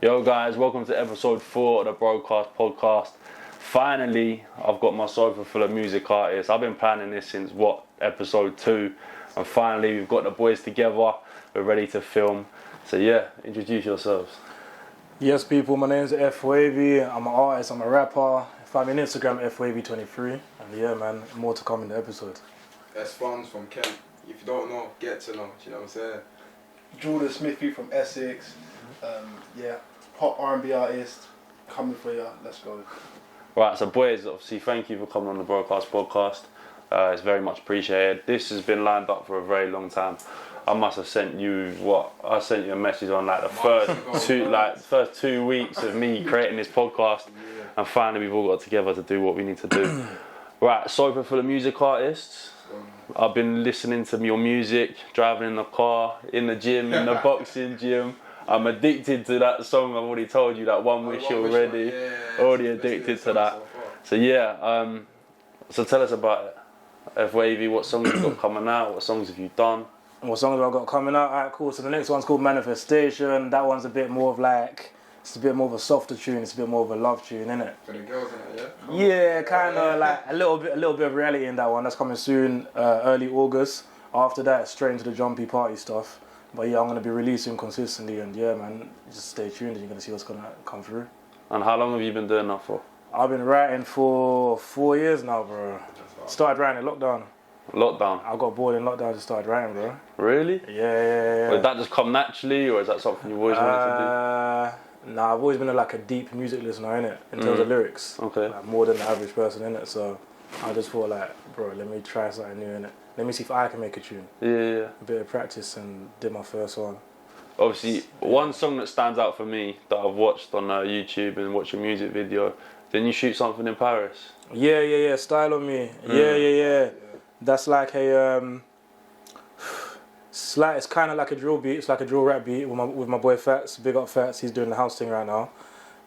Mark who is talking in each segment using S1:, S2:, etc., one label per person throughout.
S1: Yo guys, welcome to episode 4 of the Broadcast Podcast. Finally, I've got my sofa full of music artists. I've been planning this since episode 2, and finally we've got the boys together. We're ready to film. So yeah, introduce yourselves.
S2: Yes people, my name's F Wavey. I'm an artist, I'm a rapper. Find me on Instagram, FWavey23. And yeah man, more to come in the episode.
S3: That's Fundz from Kent. If you don't know, get to know. Do you know what I'm saying?
S4: Jordan Smithy from Essex. Pop R&B artist. Coming for you. Let's go.
S1: Right, so boys, obviously thank you for coming on the Broadcast Podcast. It's very much appreciated. This has been lined up for a very long time. I must have sent you I sent you a message on like the first 2 weeks of me creating this podcast, and finally we've all got together to do what we need to do. Right, sofa full of music artists. I've been listening to your music, driving in the car, in the gym, in the boxing gym. I'm addicted to that song. I've already told you that One Wish already. Already addicted to that. So yeah, so tell us about it. F Wavey, what songs you got coming out? What songs have you done?
S2: What songs have I got coming out? Alright, cool. So the next one's called Manifestation. That one's a bit more of it's a bit more of a softer tune. It's a bit more of a love tune, innit?
S3: For the girls, innit?
S2: Yeah, kind of like a little bit of reality in that one. That's coming soon, early August. After that, straight into the jumpy party stuff. But yeah, I'm going to be releasing consistently, and yeah man, just stay tuned and you're going to see what's going to come through.
S1: And how long have you been doing that for?
S2: I've been writing for 4 years now, bro. Started writing in lockdown.
S1: Lockdown?
S2: I got bored in lockdown and started writing, bro.
S1: Really?
S2: Yeah.
S1: Did that just come naturally, or is that something you've always wanted to
S2: do? Nah, I've always been a deep music listener, innit? In terms of lyrics.
S1: Okay.
S2: Like, more than the average person, innit? So I just thought bro, let me try something new, innit? Let me see if I can make a tune.
S1: Yeah.
S2: A bit of practice and did my first one.
S1: Obviously, one song that stands out for me that I've watched on YouTube and watched your music video, didn't you shoot something in Paris?
S2: Yeah, Style on Me. Yeah. That's like a, it's kind of like a drill beat. It's like a drill rap beat with my boy Fats. Big up Fats, he's doing the house thing right now.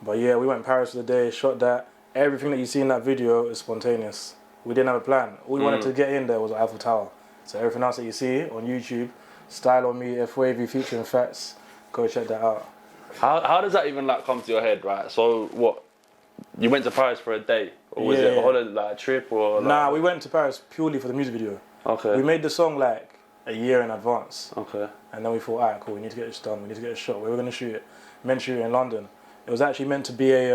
S2: But yeah, we went in Paris for the day, shot that. Everything that you see in that video is spontaneous. We didn't have a plan. All we wanted to get in there was Eiffel Tower. So everything else that you see on YouTube, Style on Me, F Wavey featuring Fats, go check that out.
S1: How does that even come to your head, right? So what, you went to Paris for a day? Or was it a holiday, a trip or
S2: Nah, we went to Paris purely for the music video.
S1: Okay.
S2: We made the song a year in advance.
S1: Okay.
S2: And then we thought, alright, cool, we need to get this done, we need to get a shot. We were going to shoot it, meant to shoot it in London. It was actually meant to be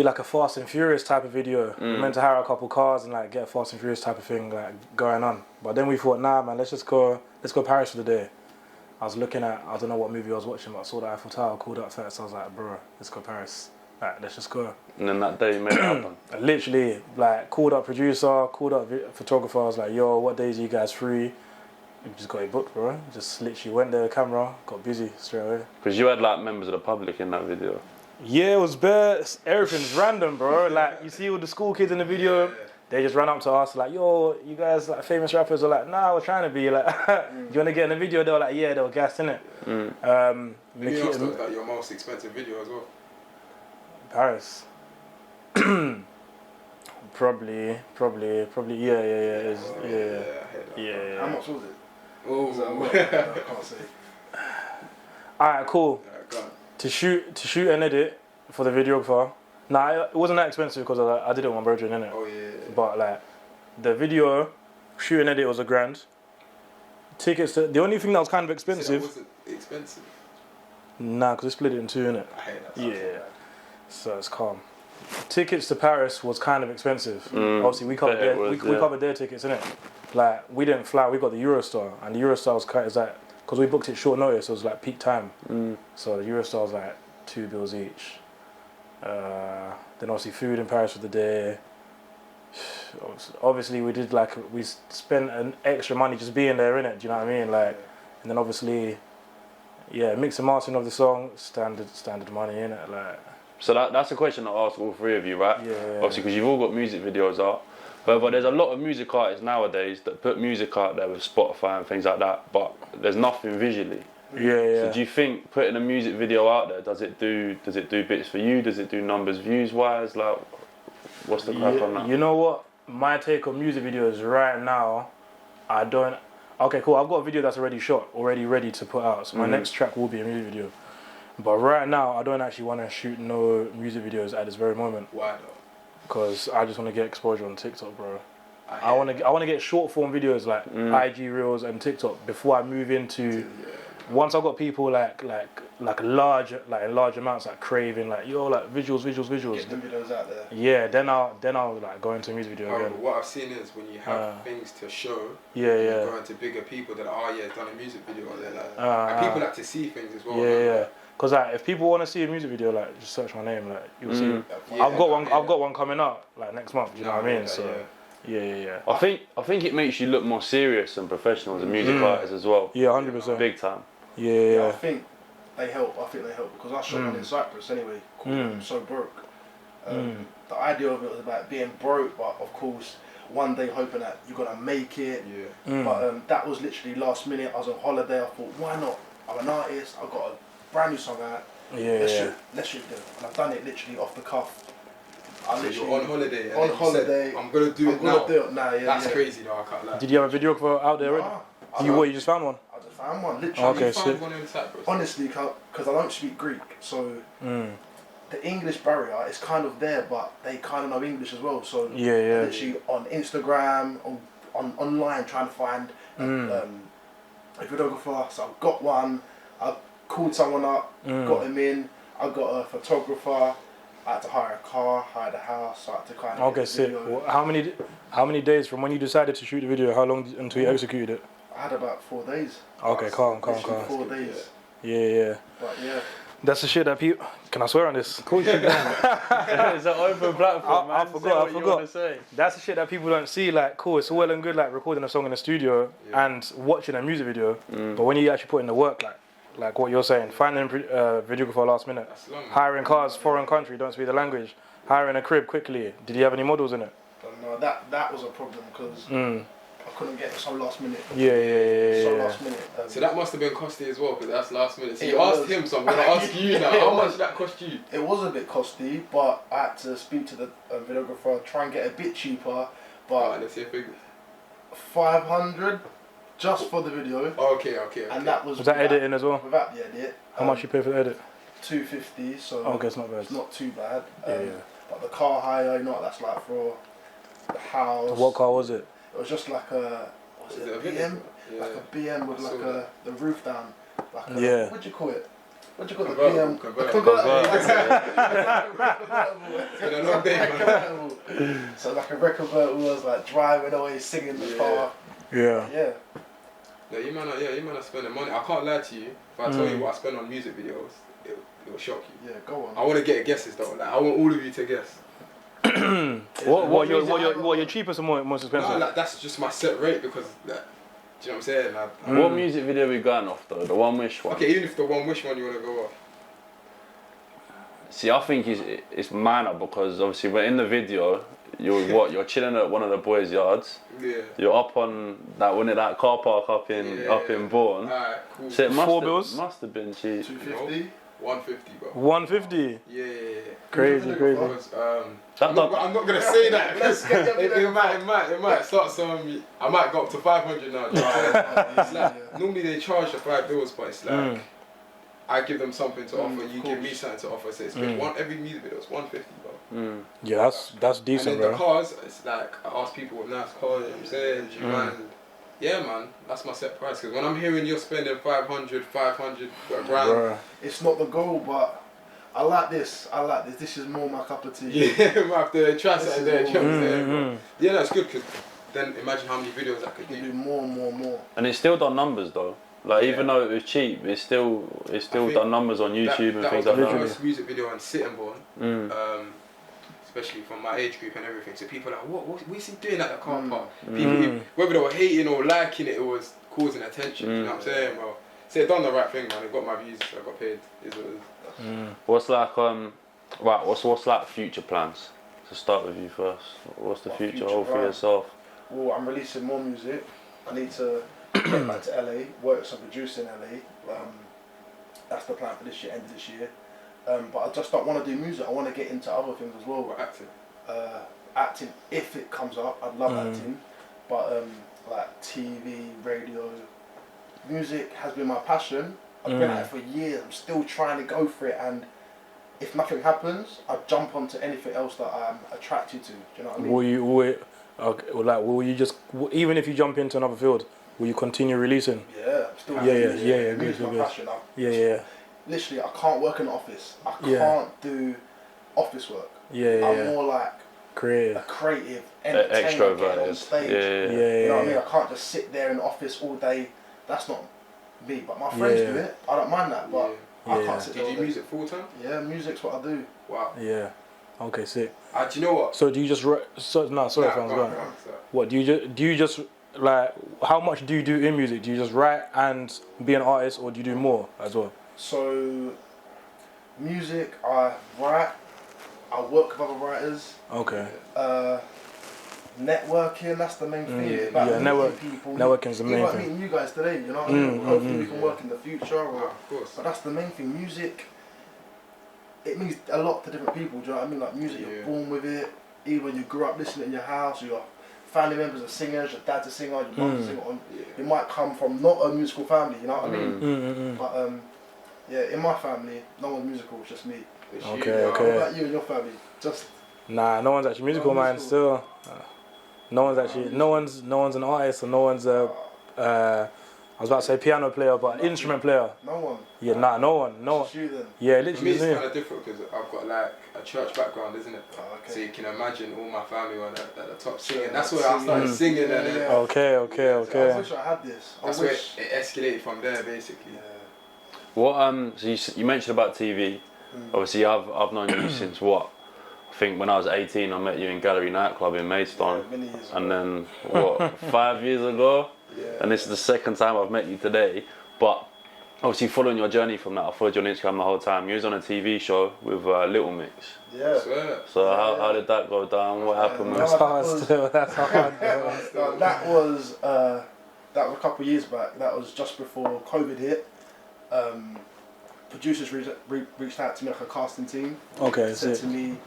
S2: like a Fast and Furious type of video. We were meant to hire a couple cars and get a Fast and Furious type of thing going on. But then we thought, nah man, let's go Paris for the day. I was looking at, I don't know what movie I was watching, but I saw the Eiffel Tower, called up Fats, I was like, bro, let's go Paris. Let's just go.
S1: And then that day you made it happen?
S2: Literally, called up producer, called up photographer, I was like, yo, what days are you guys free? We just got it booked, bro. Just literally went there, camera, got busy straight away.
S1: Because you had members of the public in that video.
S2: Yeah, it was bare. Everything's random, bro. You see all the school kids in the video, they just ran up to us yo, you guys famous rappers are nah, we're trying to be you want to get in the video? They were yeah, they were gassed, innit?
S3: Maybe also was your most expensive video as well?
S2: Paris. Probably, yeah.
S4: How much was it?
S3: Oh,
S4: I can't say.
S2: Alright, cool. To shoot and edit for the videographer. Nah, it wasn't that expensive because I did it with my brethren, innit?
S3: Oh yeah.
S2: But the video, shoot and edit was $1,000. Tickets, the only thing that was kind of expensive.
S3: Was it expensive?
S2: Nah, because they split it in two, innit?
S3: I hate that.
S2: Yeah. So it's calm. Tickets to Paris was kind of expensive. Obviously, we covered their tickets, innit? We didn't fly. We got the Eurostar, and the Eurostar was because we booked it short notice. It was peak time. So the Eurostar was $2 each. Then obviously food in Paris for the day. Obviously we did we spent an extra money just being there, innit? Do you know what I mean? And then obviously, mix and mastering of the song, standard money, innit?
S1: So that's a question I ask all three of you, right?
S2: Yeah.
S1: Obviously, because you've all got music videos out, but there's a lot of music artists nowadays that put music out there with Spotify and things like that, but there's nothing visually.
S2: Yeah.
S1: So do you think putting a music video out there, does it do bits for you? Does it do numbers views wise? What's the crack on that?
S2: You know what? My take on music videos right now, Okay, cool. I've got a video that's already shot, already ready to put out. So my next track will be a music video. But right now, I don't actually want to shoot no music videos at this very moment.
S3: Why though?
S2: Because I just want to get exposure on TikTok, bro. I want to get short form videos like IG Reels and TikTok before I move into. Once I've got people like large in large amounts like craving like visuals.
S4: Get them videos out there.
S2: Yeah, then I'll like go into music video again.
S3: But what I've seen is when you have things to show, you go into bigger people that are done a music video and they're like, and people like to see things as well.
S2: Yeah. Because like if people want to see a music video, like just search my name, like you'll see. I've got one coming out like next month. You know what I mean? So. Yeah.
S1: I think it makes you look more serious and professional as a music artist as well.
S2: Yeah, 100%.
S1: Big time.
S2: Yeah.
S4: I think they help. because I shot one in Cyprus anyway, called I'm So Broke. The idea of it was about being broke, but of course, one day hoping that you're gonna make it. But that was literally last minute. I was on holiday. I thought, why not? I'm an artist. I've got a brand new song out. Let's shoot it. And I've done it literally off the cuff.
S3: So you're on holiday.
S4: On holiday.
S3: I'm gonna do it now. That's crazy though. I can't lie.
S2: Did you have a videographer out there already? You just found one?
S4: I just found one, literally.
S2: Okay,
S3: found one in Cyprus.
S4: Honestly, because I don't speak Greek, so the English barrier is kind of there, but they kind of know English as well. So literally on Instagram, online, trying to find a videographer. So I've got one. I called someone up, got him in. I got a photographer. I had to hire a car, hire the house. I had to kind of.
S2: Okay, sick. Well, how many days from when you decided to shoot the video? How long until you executed it?
S4: I had about 4 days.
S2: Okay, calm.
S4: 4 days.
S2: Yeah.
S4: But yeah.
S2: That's the shit that people. Can I swear on this?
S1: Of course you can. It's an open platform, man.
S2: I forgot. That's the shit that people don't see. Like, cool, it's well and good, like recording a song in the studio and watching a music video. But when you actually put in the work, like what you're saying, finding a videographer last minute, hiring cars, foreign country, don't speak the language, hiring a crib quickly. Did you have any models in it?
S4: No, that was a problem because I couldn't get it so last minute.
S2: Yeah.
S4: Last minute.
S3: So that must have been costly as well because that's last minute. So you asked him, so I'm gonna ask you now. How much did that cost you?
S4: It was a bit costly, but I had to speak to the videographer, try and get a bit cheaper. But
S3: let's see a figure.
S4: 500 just for the video.
S3: Okay.
S4: And that was
S2: that editing as well?
S4: Without the edit.
S2: How much you pay for the edit?
S4: 250. So
S2: okay, it's not bad.
S4: It's not too bad. But the car hire, that's like for the house.
S2: What car was it?
S4: It was just like a BM, like a BM with like the roof down. Like what'd you call it? What do you call the BM? Convertible. So like a record was like driving away, singing the car.
S2: Yeah,
S3: you man are spending money. I can't lie to you. If I tell you what I spend on music videos, it will shock you.
S4: Yeah, go on.
S3: I want to get guesses though. Like, I want all of you to guess.
S2: what your cheapest and most expensive?
S3: No, like, that's just my set rate because do you know what I'm saying? Like,
S1: what music video are we going off though? The One Wish one?
S3: Okay, even if the One Wish one you want to go off.
S1: See, I think it's minor because obviously we're in the video, you're chilling at one of the boys' yards.
S3: Yeah.
S1: You're up on that car park up in Bourne.
S3: Alright, cool.
S1: So it
S2: must
S1: have been cheap.
S4: 250?
S3: 150, bro.
S2: 150?
S3: Yeah.
S2: Crazy.
S3: Because, I'm not gonna say that because it might start some. I might go up to 500 now. It's like, normally they charge the $5, but it's like I give them something to offer. You give me something to offer. So it's been every music video is 150, bro.
S2: Yeah, that's decent,
S3: and then
S2: bro.
S3: the cars, it's like I ask people with nice cars. You know what I'm saying, yeah, man, that's my set price. Because when I'm hearing you're spending 500 grand,
S2: Bruh.
S4: It's not the goal, but I like this. This is more my cup of tea.
S3: Yeah, we have to try something there. You know what I'm saying, bro? Yeah, that's good because then imagine how many videos I could do.
S4: More.
S1: And it's still done numbers though. Like even though it was cheap, it's still done numbers on YouTube and things like that.
S3: That was my first music video on Sittingbourne. Especially from my age group and everything. So people are like, what is he doing at the car park? People, whether they were hating or liking it, it was causing attention. You know what I'm saying, bro? So they done the right thing, man. They got my views, I got paid.
S1: What's like what's like future plans? To start with you first. What's the future hold for yourself?
S4: Well, I'm releasing more music. I need to get back to LA, work as a producer in LA. That's the plan for this year, end of this year. But I just don't want to do music. I want to get into other things as well.
S3: Acting.
S4: Acting, if it comes up, I'd love acting. But like TV, radio. Music has been my passion. I've been at it for years. I'm still trying to go for it, and if nothing happens, I jump onto anything else that I'm attracted to. Do you know what I mean?
S2: Will you just, even if you jump into another field, will you continue releasing?
S4: Yeah, I'm still.
S2: Yeah.
S4: Music's my passion.
S2: Yeah.
S4: Literally, I can't work in the office. I can't do office work. I'm more like a creative, entertainer, get on stage. You know what I mean? I can't just sit there in the office all day. That's not me. But my friends do it. I don't mind that, but I can't sit there.
S3: Do you do music full time?
S4: Yeah, music's what I do.
S3: Wow.
S2: Yeah. Okay, sick.
S3: Do you know what?
S2: So do you just sorry, Fundz, go on. What do you just like? How much do you do in music? Do you just write and be an artist, or do you do more as well?
S4: So, music, I write. I work with other writers.
S2: Okay.
S4: Networking, that's the main thing.
S2: Networking's the main thing.
S4: Like meeting you guys today, you know what I mean? Hopefully we can work in the future.
S3: Of course.
S4: But that's the main thing. Music, it means a lot to different people, do you know what I mean? Like music, you're born with it. Even when you grew up listening in your house, or your family members are singers, your dad's a singer, your mum's a singer. You might come from not a musical family, you know what I mean? But yeah, in my family, no one's musical, it's just me.
S2: Okay.
S4: What about you and your family? Just
S2: no one's actually musical, man. Still, no one's an artist, or no one's a. I was about to say piano player, but instrument player.
S4: No one.
S2: Yeah, no one.
S4: Just you then.
S2: Yeah, literally.
S3: For me, it's kind of different because I've got like a church background, isn't it? So you can imagine all my family were at the top singing. That's where I started singing.
S2: Okay.
S4: I wish I had this.
S3: That's where it escalated from there, basically.
S1: What so you mentioned about TV. Obviously, I've known you since what? I think when I was 18, I met you in Gallery Nightclub in Maidstone, and then what? 5 years ago, and this is the second time I've met you today. But obviously, following your journey from that, I followed you on Instagram the whole time. You was on a TV show with Little Mix.
S4: Yeah.
S1: So how did that go down? What happened?
S2: That's hard.
S4: That was a couple of years back. That was just before COVID hit. Producers reached out to me, like a casting team.
S2: Okay.
S4: Said to me,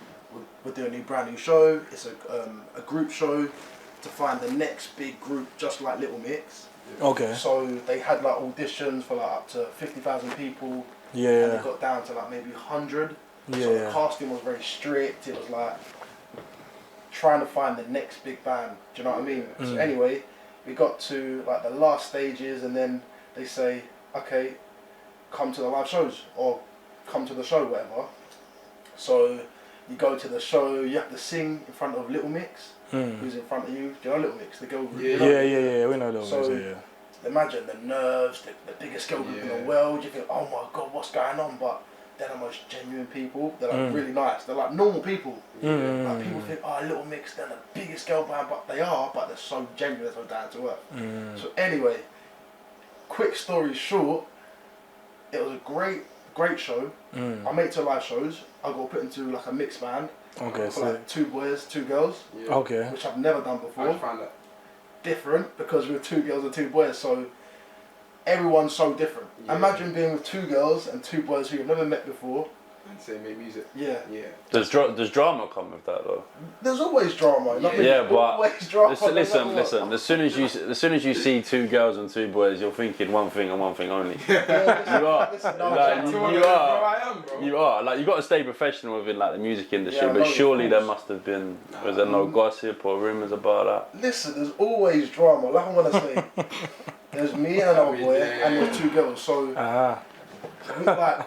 S4: we're doing a brand new show. It's a group show to find the next big group, just like Little Mix.
S2: Okay.
S4: So they had like auditions for like up to 50,000 people.
S2: Yeah.
S4: And they got down to like maybe 100.
S2: Yeah.
S4: So the casting was very strict. It was like trying to find the next big band. Do you know what I mean? So anyway, we got to like the last stages, and then they say, okay, come to the live shows or come to the show, whatever. So you go to the show, you have to sing in front of Little Mix. Who's in front of you? Do you know Little Mix, the girl group?
S2: Yeah, we know Little Mix.
S4: Imagine the nerves, the biggest girl group in the world. You think, oh my god, what's going on? But they're the most genuine people. They're like really nice. They're like normal people. Like people think, oh, Little Mix, they're the biggest girl band, but they are. But they're so genuine, they're so down to earth. So anyway, quick story short, it was a great show. I made 2 live shows. I got put into like a mixed band.
S2: Okay,
S4: for like 2 boys, 2 girls.
S2: Okay.
S4: Which I've never done before.
S3: I found that
S4: different because we were 2 girls and 2 boys, so everyone's so different. Imagine being with 2 girls and 2 boys who you've never met before.
S3: and say make music.
S4: Yeah.
S1: Does drama come with that though?
S4: There's always drama.
S1: But
S4: always drama.
S1: Listen. As soon as you see 2 girls and 2 boys, you're thinking one thing and one thing only. You are. Like, you got to stay professional within like the music industry. But surely there must have been. Was there no gossip or rumours about that?
S4: Listen, there's always drama. Like I'm gonna say, there's me and another boy, and there's 2 girls. So.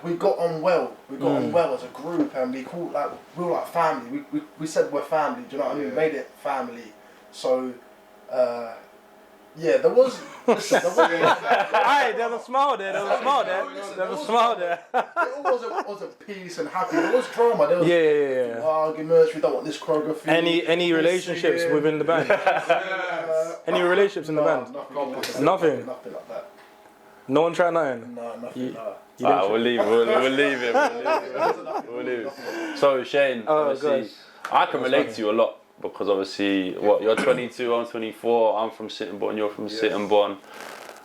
S4: We got on well. We got on well as a group, and we were like family. We said we're family. Do you know what I mean? We made it family. So, there was.
S2: Alright, there's a smile there.
S4: It wasn't peace and happy. There was drama. There was arguments. We don't want this choreography.
S2: Any relationships within the band? Any relationships in the band? Nothing
S4: like that.
S2: No one tried nothing?
S4: No, nothing.
S1: We'll leave it. So Shane, obviously, I can relate to you a lot because obviously, you're 22, I'm 24, I'm from Sittingbourne, you're from Sittingbourne.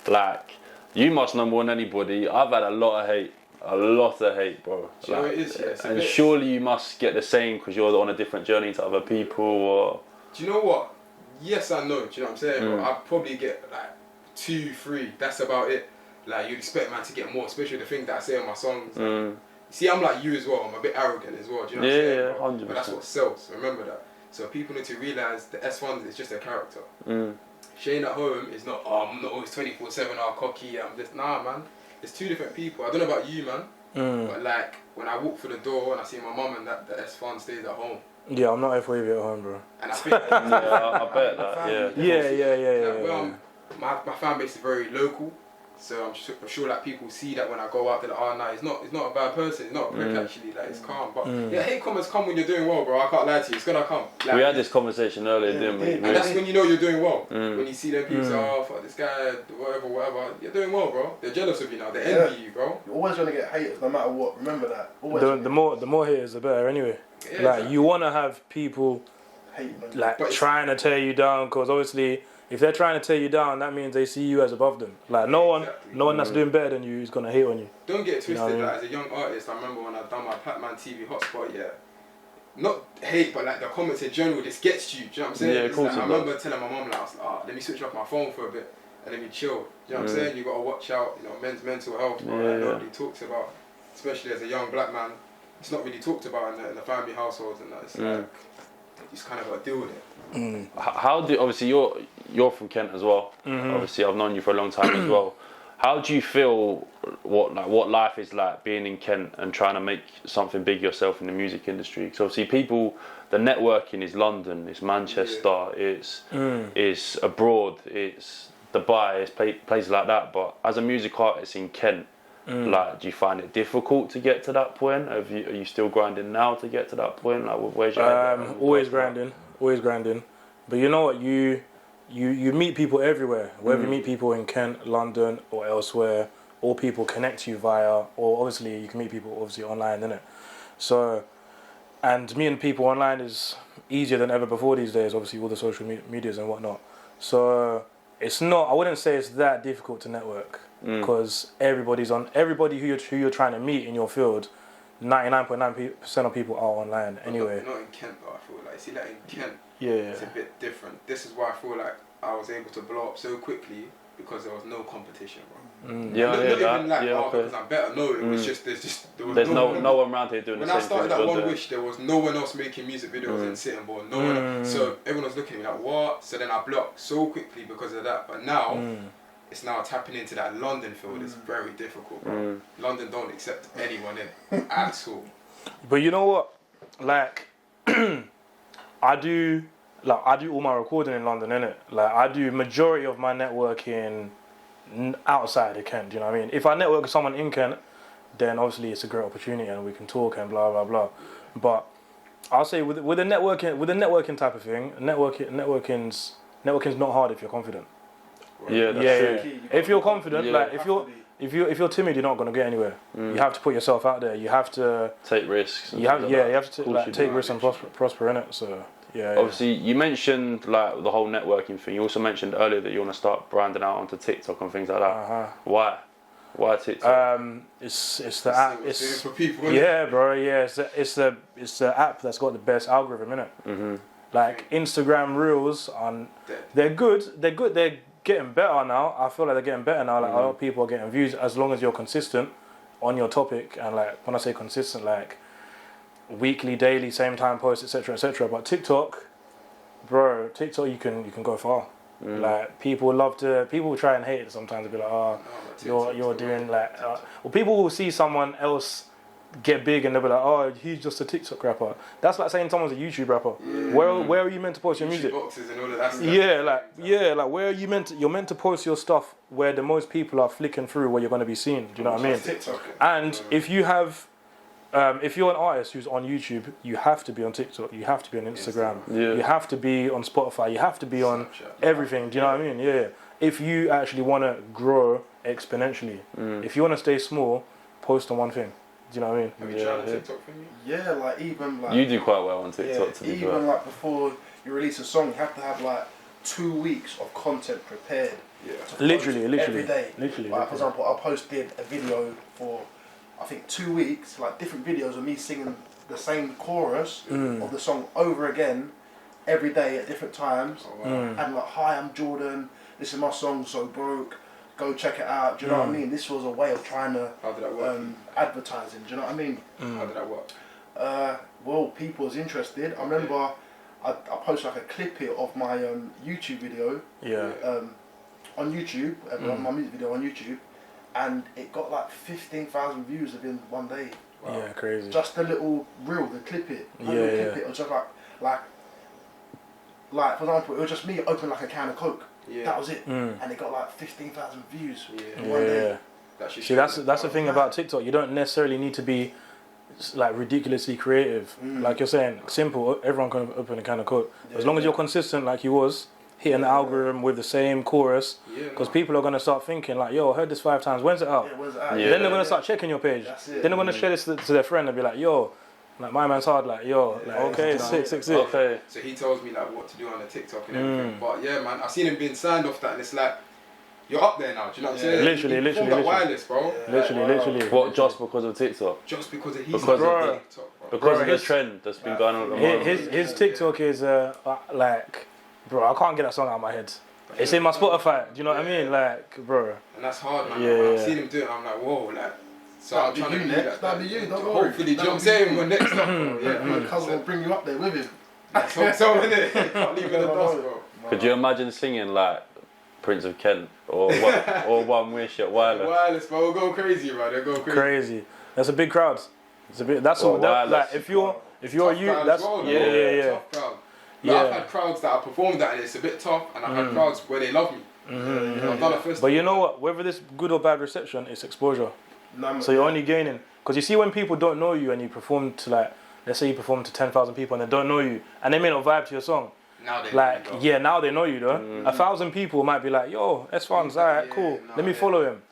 S1: Like, you must know more than anybody. I've had a lot of hate, bro.
S3: Do you know what it is?
S1: And surely you must get the same because you're on a different journey to other people. Or
S3: do you know what? yes and no, do you know what I'm saying? But I'd probably get like 2, 3, that's about it. Like, you'd expect man to get more, especially the things that I say on my songs. Like, see, I'm like you as well, I'm a bit arrogant as well, do you know what I'm saying?
S1: Yeah, 100%.
S3: But that's what sells, remember that. So people need to realise the Fundz is just a character. Shane at home is not, oh, I'm not always 24/7, oh, cocky, I'm this. Nah, man. There's 2 different people. I don't know about you, man. But like, when I walk through the door and I see my mum and that, the Fundz stays at home.
S2: Yeah, I'm not F Wavey at home, bro.
S3: And I think I
S1: bet that,
S2: yeah.
S3: My fan base is very local. So I'm sure like people see that when I go out, they're like, oh no, he's not a bad person, he's not a prick actually, like it's calm. But yeah, hate comments come when you're doing well, bro. I can't lie to you, it's gonna come. Like,
S1: we had this conversation earlier, didn't we?
S3: And that's when you know you're doing well. When you see them people say, oh fuck this guy, whatever, you're doing well, bro. They're jealous of you now, they envy you, bro.
S4: You're always gonna get haters no matter what. Remember that.
S2: The more haters, the better. Anyway,
S3: Yeah,
S2: like
S3: exactly.
S2: you wanna have people like trying to tear you down, because obviously, if they're trying to tear you down, that means they see you as above them. Like no one that's doing better than you is gonna hate on you.
S3: Don't get it twisted.
S2: You know what I mean?
S3: Like as a young artist, I remember when I done my Pac-Man TV hotspot. Yeah, not hate, but like the comments in general, this gets you. Do you know what I'm saying?
S1: Yeah, of course.
S3: Like, I remember telling my mum, like, I was like, oh, let me switch off my phone for a bit and let me chill. Do you know what I'm saying? You gotta watch out. You know, men's mental health. Bro, like, nobody talks about, especially as a young black man. It's not really talked about in the family households and that. It's like you just kind of gotta deal with it.
S1: How do obviously you're from Kent as well. Obviously, I've known you for a long time as well. How do you feel what life is like being in Kent and trying to make something big yourself in the music industry? Because obviously, the networking is London, it's Manchester, it's abroad, it's Dubai, it's places like that. But as a music artist in Kent, like, do you find it difficult to get to that point? Are you still grinding now to get to that point? Like, where's your head at?
S2: Always grinding. But you know what? You meet people everywhere. Whether you meet people in Kent, London, or elsewhere, all people connect you via, or obviously you can meet people obviously online, innit? So, and meeting people online is easier than ever before these days. Obviously, all the social medias and whatnot. So it's not. I wouldn't say it's that difficult to network, because everybody who you're trying to meet in your field, 99.9% of people are online anyway.
S3: Not in Kent though, I feel like. See, like in Kent,
S2: Yeah.
S3: it's a bit different. This is why I feel like I was able to blow up so quickly, because there was no competition, bro. Because I'm better. No, it was just there's
S1: no one around here doing the same thing.
S3: When I started at One Wish, there was no one else making music videos in Sitting Bull. No one. So everyone was looking at me like, what? So then I blew up so quickly because of that. But now, it's now tapping into that London field. It's very difficult, bro. London don't accept anyone in at all.
S2: But you know what? Like, I do all my recording in London, innit? Like, I do majority of my networking outside of Kent, do you know what I mean? If I network with someone in Kent, then obviously it's a great opportunity and we can talk and blah blah blah. But I'll say with the networking type of thing, networking's not hard if you're confident.
S1: Yeah, that's true.
S2: If you're confident, like if you're timid, you're not gonna get anywhere. You have to put yourself out there. You have to
S1: take risks.
S2: You have to take risks and prosper in it. So yeah.
S1: Obviously, you mentioned like the whole networking thing. You also mentioned earlier that you want to start branding out onto TikTok and things like that. Why? Why TikTok?
S2: It's the app. It's
S3: for people.
S2: Yeah, bro. Yeah, it's the app that's got the best algorithm in it. Like Instagram Reels, they're good. They're getting better now. I feel like they're getting better now. Like a lot of people are getting views as long as you're consistent on your topic. And like when I say consistent, like weekly, daily, same time posts, etc., etc. But TikTok, bro, you can go far. Like people try and hate it sometimes. They'll be like, oh, you're doing like, well, people will see someone else get big and they'll be like, oh, he's just a TikTok rapper. That's like saying someone's a YouTube rapper. Where are you meant to post your music?
S3: Boxes and all of that stuff.
S2: Like where are you you're meant to post your stuff where the most people are flicking through, where you're going to be seen. Do you know what I mean?
S3: TikTok.
S2: And if you have, if you're an artist who's on YouTube, you have to be on TikTok. You have to be on Instagram. You have to be on Spotify. You have to be on everything. Do you know what I mean? Yeah. If you actually want to grow exponentially, if you want to stay small, post on one thing. Do you know what I mean?
S3: Have you tried the TikTok thing?
S4: Yeah, like even like
S1: you do quite well on TikTok. To be
S4: even
S1: fair.
S4: like before you release a song, you have to have like 2 weeks of content prepared.
S3: Yeah.
S4: Literally every day.
S2: Literally.
S4: Like for example, I posted a video for I think 2 weeks, like different videos of me singing the same chorus of the song over again every day at different times.
S3: Oh, wow.
S4: And like, hi, I'm Jordan. This is my song, So Broke. Go check it out. Do you know what I mean? This was a way of trying to
S3: How did that work?
S4: advertising. Do you know what I mean?
S3: How did that work?
S4: Well, people was interested. I remember I posted like a clip here of my YouTube video.
S2: Yeah.
S4: On YouTube, my music video on YouTube, and it got like 15,000 views within one day.
S2: Wow. Yeah, crazy.
S4: Just the little reel, the clip it. It was just like for example, it was just me opening like a can of Coke. Yeah. That was it, and it got like 15,000 views in one day.
S2: See, that's the thing about TikTok. You don't necessarily need to be like ridiculously creative. Like you're saying, simple. Everyone can open a can of Coke. As long as you're consistent, like you was hitting the algorithm with the same chorus, because people are gonna start thinking like, "Yo, I heard this 5 times. When's it out?" Then they're gonna start checking your page. Then they're gonna share this to their friend and be like, "Yo, like my man's hard." Like, "Yo, like, okay, sick."
S1: Okay.
S3: So he tells me like what to do on the TikTok and everything. But yeah, man, I've seen him being signed off that, and it's like, you're up there now. Do you know what I'm saying?
S2: Literally.
S3: Wireless, bro.
S2: Literally.
S1: What? Just because of TikTok?
S3: Just because of
S1: TikTok,
S3: bro.
S1: Because of the trend that's been going on at the moment.
S2: His TikTok is like, bro, I can't get that song out of my head. It's in my Spotify. Do you know what I mean? Like, bro.
S3: And that's hard, man. Yeah. I've seen him do it. I'm like, whoa, like. So I'm trying to do that.
S4: That'll be you. Don't worry.
S3: Hopefully, do you know what I'm saying? We're next up, bro. Yeah,
S4: my cousin will bring you up there with him.
S3: So innit? Can't leave in the dust, bro.
S1: Could you imagine singing like Prince of Kent or One Wish at Wireless?
S3: Wireless, bro. We'll go crazy, bro. They'll go crazy.
S2: That's a big crowd. It's a bit. That's all. Like if you're you, that's
S3: well,
S2: yeah.
S3: Tough crowd. Like, I've had crowds that I performed at and it's a bit tough, and I've had crowds where they love me. I've done a festival.
S2: But you know what? Whether this good or bad reception, it's exposure. So you're only gaining. Because you see, when people don't know you and you perform to like, let's say you perform to 10,000 people and they don't know you, and they may not vibe to your song.
S3: Now they
S2: know you, now they know you though. 1,000 people might be like, yo, F Fundz, alright, cool. Let me follow him.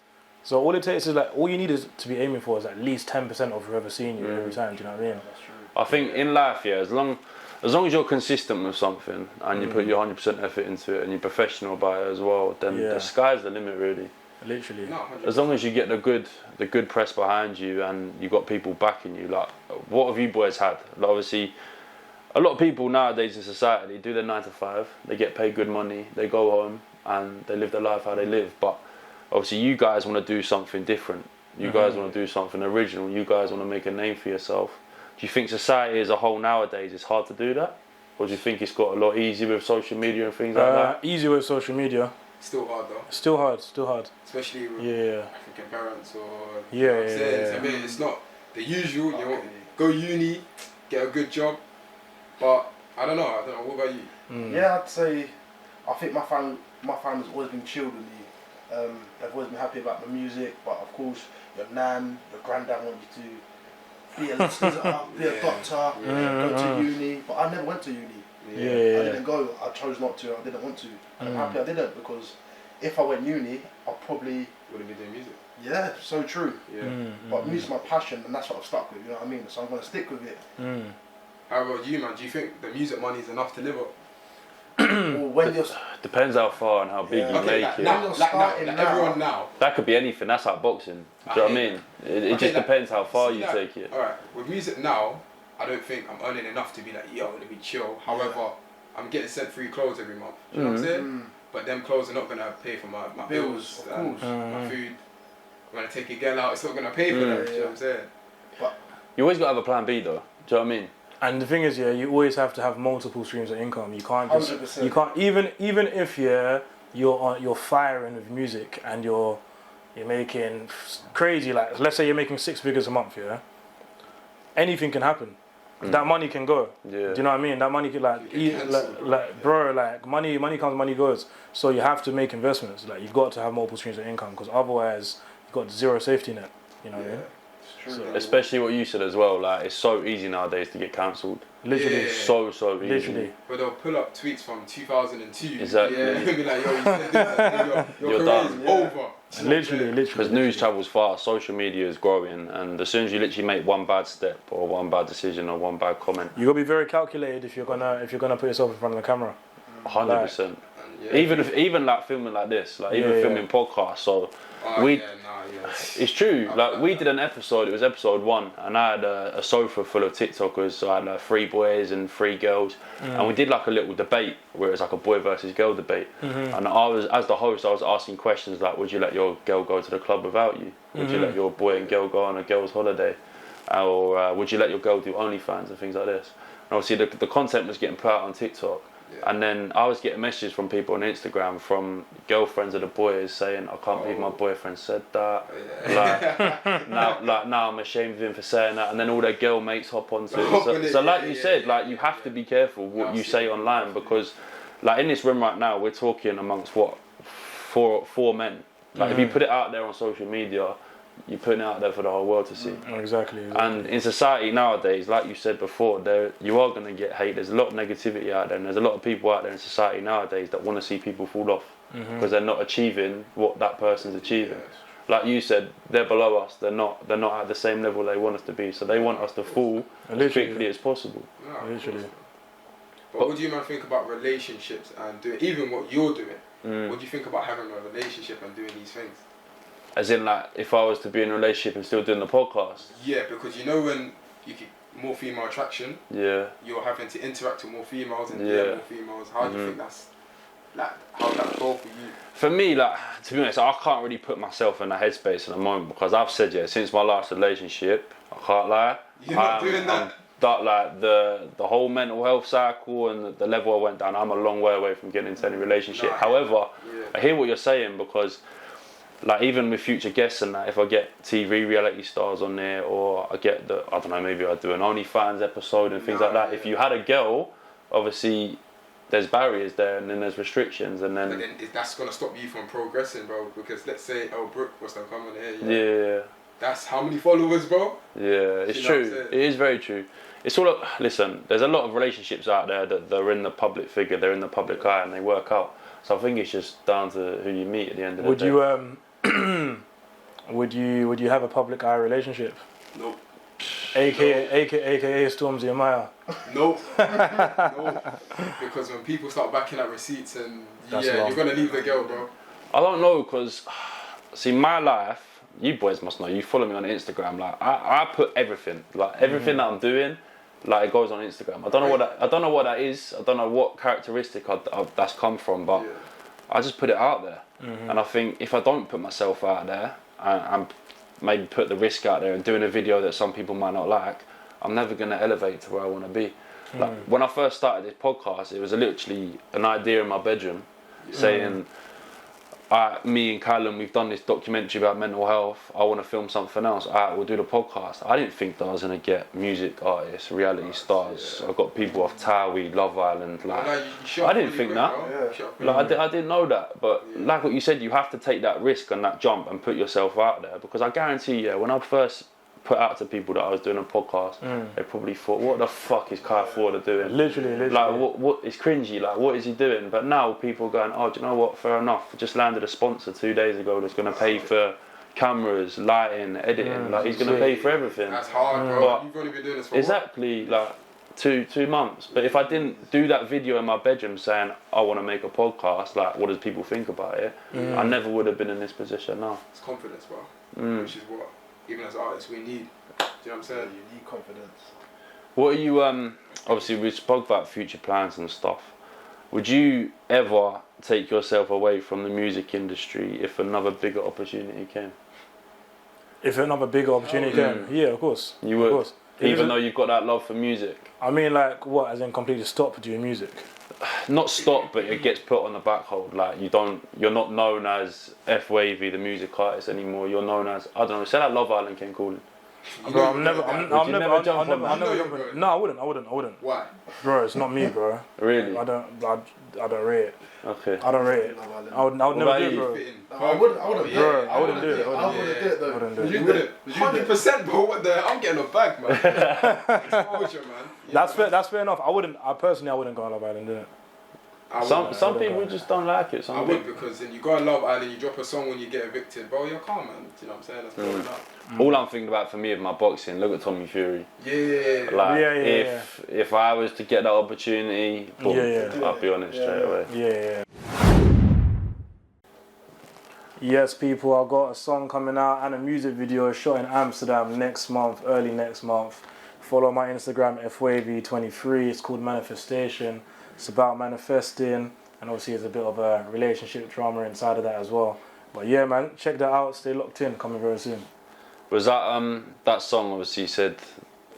S2: So all it takes is like, all you need is to be aiming for is at least 10% of whoever's seeing you every time. Do you know what I mean?
S4: That's true.
S1: I think in life, yeah, as long as you're consistent with something and you put your 100% effort into it and you're professional about it as well, then the sky's the limit, really.
S2: Literally.
S3: No,
S1: as long as you get the good press behind you and you got people backing you, like what have you boys had? Like, obviously, a lot of people nowadays in society, they do their 9 to 5, they get paid good money, they go home and they live their life how they live. But obviously, you guys want to do something different. You guys want to do something original. You guys want to make a name for yourself. Do you think society as a whole nowadays is hard to do that? Or do you think it's got a lot easier with social media and things like that?
S2: Easier with social media.
S3: Still hard though.
S2: Still hard.
S3: Especially with African parents or...
S2: I
S3: mean, it's not the usual. You go uni, get a good job. But I don't know. What about you?
S4: Yeah, I'd say I think my family's always been chilled with me. They've always been happy about the music, but of course your nan, your granddad want you to be a solicitor, be a doctor, go to uni. But I never went to uni. I didn't go. I chose not to. I didn't want to. And I'm happy I didn't, because if I went uni, I probably
S3: wouldn't be doing music.
S4: Yeah, so true. But music's my passion, and that's what I've stuck with. You know what I mean? So I'm gonna stick with it.
S3: How about you, man? Do you think the music money is enough to live up?
S4: Well, when you're
S1: depends how far and how big you make it.
S3: Everyone now.
S1: That could be anything. That's like boxing. Do you know what I mean? It just depends how far you take it.
S3: Alright, with music now, I don't think I'm earning enough to be like, yo, let me chill. However, I'm getting sent free clothes every month. Do you know what I'm saying? But them clothes are not gonna pay for my bills and my food. When I take a girl out, it's not gonna pay for them. Do you know what I'm saying? But
S1: you always gotta have a plan B though. Do you know what I mean?
S2: And the thing is, you always have to have multiple streams of income. You can't just
S4: 100%.
S2: You can't even if you're firing with music and you're making crazy, like let's say you're making 6 figures a month, anything can happen. That money can go. Do you know what I mean? That money can money comes, money goes. So you have to make investments. Like you've got to have multiple streams of income, because otherwise you've got zero safety net. You know what I mean?
S1: So, especially what you said as well, like it's so easy nowadays to get cancelled.
S2: Literally.
S1: So easy.
S2: Literally.
S3: But they'll pull up tweets from 2002.
S1: Exactly.
S3: Yeah, be like, yo, you said this, your career
S1: done.
S3: is over.
S2: Literally.
S1: Because news travels fast, social media is growing, and as soon as you literally make one bad step or one bad decision or one bad comment,
S2: you gotta be very calculated if you're gonna put yourself in front of the camera.
S1: 100%. Even like filming like this, like even filming podcasts. So It's true. Like we did an episode. It was episode 1, and I had a sofa full of TikTokers. So I had like 3 boys and 3 girls, and we did like a little debate where it was like a boy versus girl debate. And I was, as the host, I was asking questions like, would you let your girl go to the club without you? Would you let your boy and girl go on a girls' holiday? Or would you let your girl do OnlyFans and things like this? And obviously the content was getting put out on TikTok. And then I was getting messages from people on Instagram from girlfriends of the boys saying, I can't believe my boyfriend said that. Now I'm ashamed of him for saying that. And then all their girl mates hop onto it. So like you said, like you have to be careful what you say online, because like in this room right now, we're talking amongst what, four men. Like if you put it out there on social media, you're putting it out there for the whole world to see.
S2: Exactly.
S1: And in society nowadays, like you said before, you are going to get hate. There's a lot of negativity out there, and there's a lot of people out there in society nowadays that want to see people fall off because they're not achieving what that person's achieving. Like you said, they're below us. They're not at the same level they want us to be. So they want us to fall as quickly as possible.
S3: No,
S2: literally.
S3: But what do you man think about relationships and doing, even what you're doing? What do you think about having a relationship and doing these things?
S1: As in, like, if I was to be in a relationship and still doing the podcast?
S3: Yeah, because you know when you get more female attraction, you're having to interact with more females and more females. How do you think that's, like, how would that go for you?
S1: For me, like, to be honest, I can't really put myself in that headspace at the moment, because I've said, since my last relationship, I can't lie.
S3: You're not doing that?
S1: Like the whole mental health cycle and the level I went down, I'm a long way away from getting into any relationship. However, I hear what you're saying, because like even with future guests and that, if I get TV reality stars on there, or I get maybe I do an OnlyFans episode and things like that. If you had a girl, obviously there's barriers there, and then there's restrictions, and then. But then
S3: that's gonna stop you from progressing, bro. Because let's say Brooke was to come on here. That's how many followers, bro?
S1: Yeah, it's true. It is very true. It's all. Listen, there's a lot of relationships out there that they're in the public figure, they're in the public eye, and they work out. So I think it's just down to who you meet at the end of the day.
S2: Would you have a public eye relationship?
S3: Nope.
S2: AKA Stormzy and Maya?
S3: Nope. Nope. Because when people start backing up receipts and you're gonna leave the girl, bro.
S1: I don't know, because see, my life, you boys must know, you follow me on Instagram, like I put everything, like everything that I'm doing, like it goes on Instagram. I don't know what that is. I don't know what characteristic that's come from, but I just put it out there. And I think if I don't put myself out there and maybe put the risk out there and doing a video that some people might not like, I'm never going to elevate to where I want to be. Like when I first started this podcast, it was literally an idea in my bedroom saying, me and Callum, we've done this documentary about mental health. I want to film something else. We'll do the podcast. I didn't think that I was going to get music artists, reality stars. I got people off Towie, Love Island. Like, I didn't think that. Like, I didn't know that. But like what you said, you have to take that risk and that jump and put yourself out there. Because I guarantee you, when I first put out to people that I was doing a podcast, they probably thought, what the fuck is Kai Forder doing?
S2: Literally.
S1: Like, what is cringy? Like, what is he doing? But now people are going, oh, do you know what? Fair enough. Just landed a sponsor 2 days ago that's going to pay for cameras, lighting, editing. Like, he's going to pay for everything.
S3: That's hard, bro.
S1: But
S3: you've only been doing this for
S1: exactly, like, 2 months. But if I didn't do that video in my bedroom saying, I want to make a podcast, like, what does people think about it? I never would have been in this position now.
S3: It's confidence, bro. Which is what, even as artists, we need. Do you know what I'm saying?
S4: You need confidence.
S1: What are you, obviously we spoke about future plans and stuff. Would you ever take yourself away from the music industry if another bigger opportunity came?
S2: If another bigger opportunity came? Yeah, of course.
S1: You would?
S2: Of course.
S1: Even though you've got that love for music?
S2: I mean, like, what, as in completely stop doing music?
S1: Not stop, but it gets put on the back hold. Like, you're not known as F Wavey, the music artist anymore. You're known as, I don't know, say that Love Island came calling.
S2: Bro, I'm never jumping. No, I wouldn't.
S3: Why?
S2: Bro, it's not me, bro.
S1: Really?
S2: I don't rate it.
S1: Okay.
S2: I don't rate it. I would never do it, bro.
S4: I wouldn't do it.
S2: I wouldn't do it.
S4: I wouldn't do it though.
S3: You wouldn't. 100%, bro. What the? I'm getting a bag, man. Exposure, man.
S2: That's fair enough. I wouldn't go on Love Island, didn't it?
S1: Some people just don't like it.
S3: I would, because then you go on Love Island, you drop a song when you get evicted, bro. You're calm, man. Do you know what I'm saying? That's blowing up.
S1: All I'm thinking about for me is my boxing. Look at Tommy Fury.
S3: Yeah.
S1: Like, if I was to get that opportunity, boom, I'd be on it straight away.
S2: Yeah. Yes, people, I've got a song coming out and a music video shot in Amsterdam next month, early next month. Follow my Instagram, F Wavey 23. It's called Manifestation. It's about manifesting, and obviously there's a bit of a relationship drama inside of that as well. But yeah, man, check that out. Stay locked in. Coming very soon.
S1: Was that that song? Obviously, you said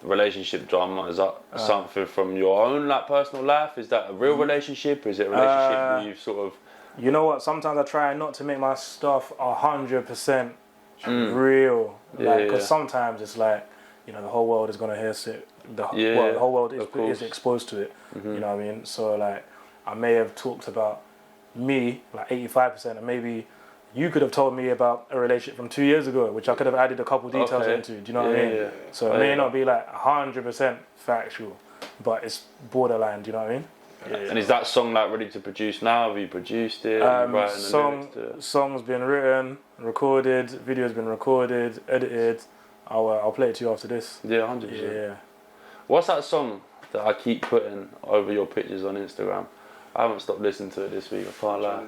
S1: relationship drama. Is that something from your own like personal life? Is that a real relationship? Or is it a relationship where you've sort of?
S2: You know what? Sometimes I try not to make my stuff 100% real, because sometimes it's like, you know, the whole world is gonna hear it. The whole world is exposed to it. You know what I mean? So like, I may have talked about me like 85%, and maybe you could have told me about a relationship from 2 years ago, which I could have added a couple details into. Do you know what I mean? Yeah. So it may not be like 100% factual, but it's borderline. Do you know what I mean?
S1: Yeah. And is that song like ready to produce now? Have you produced it?
S2: Song's been written, recorded, video's been recorded, edited. I'll play it to you after this.
S1: Yeah, 100%.
S2: Yeah.
S1: What's that song that I keep putting over your pictures on Instagram? I haven't stopped listening to it this week. I can't lie.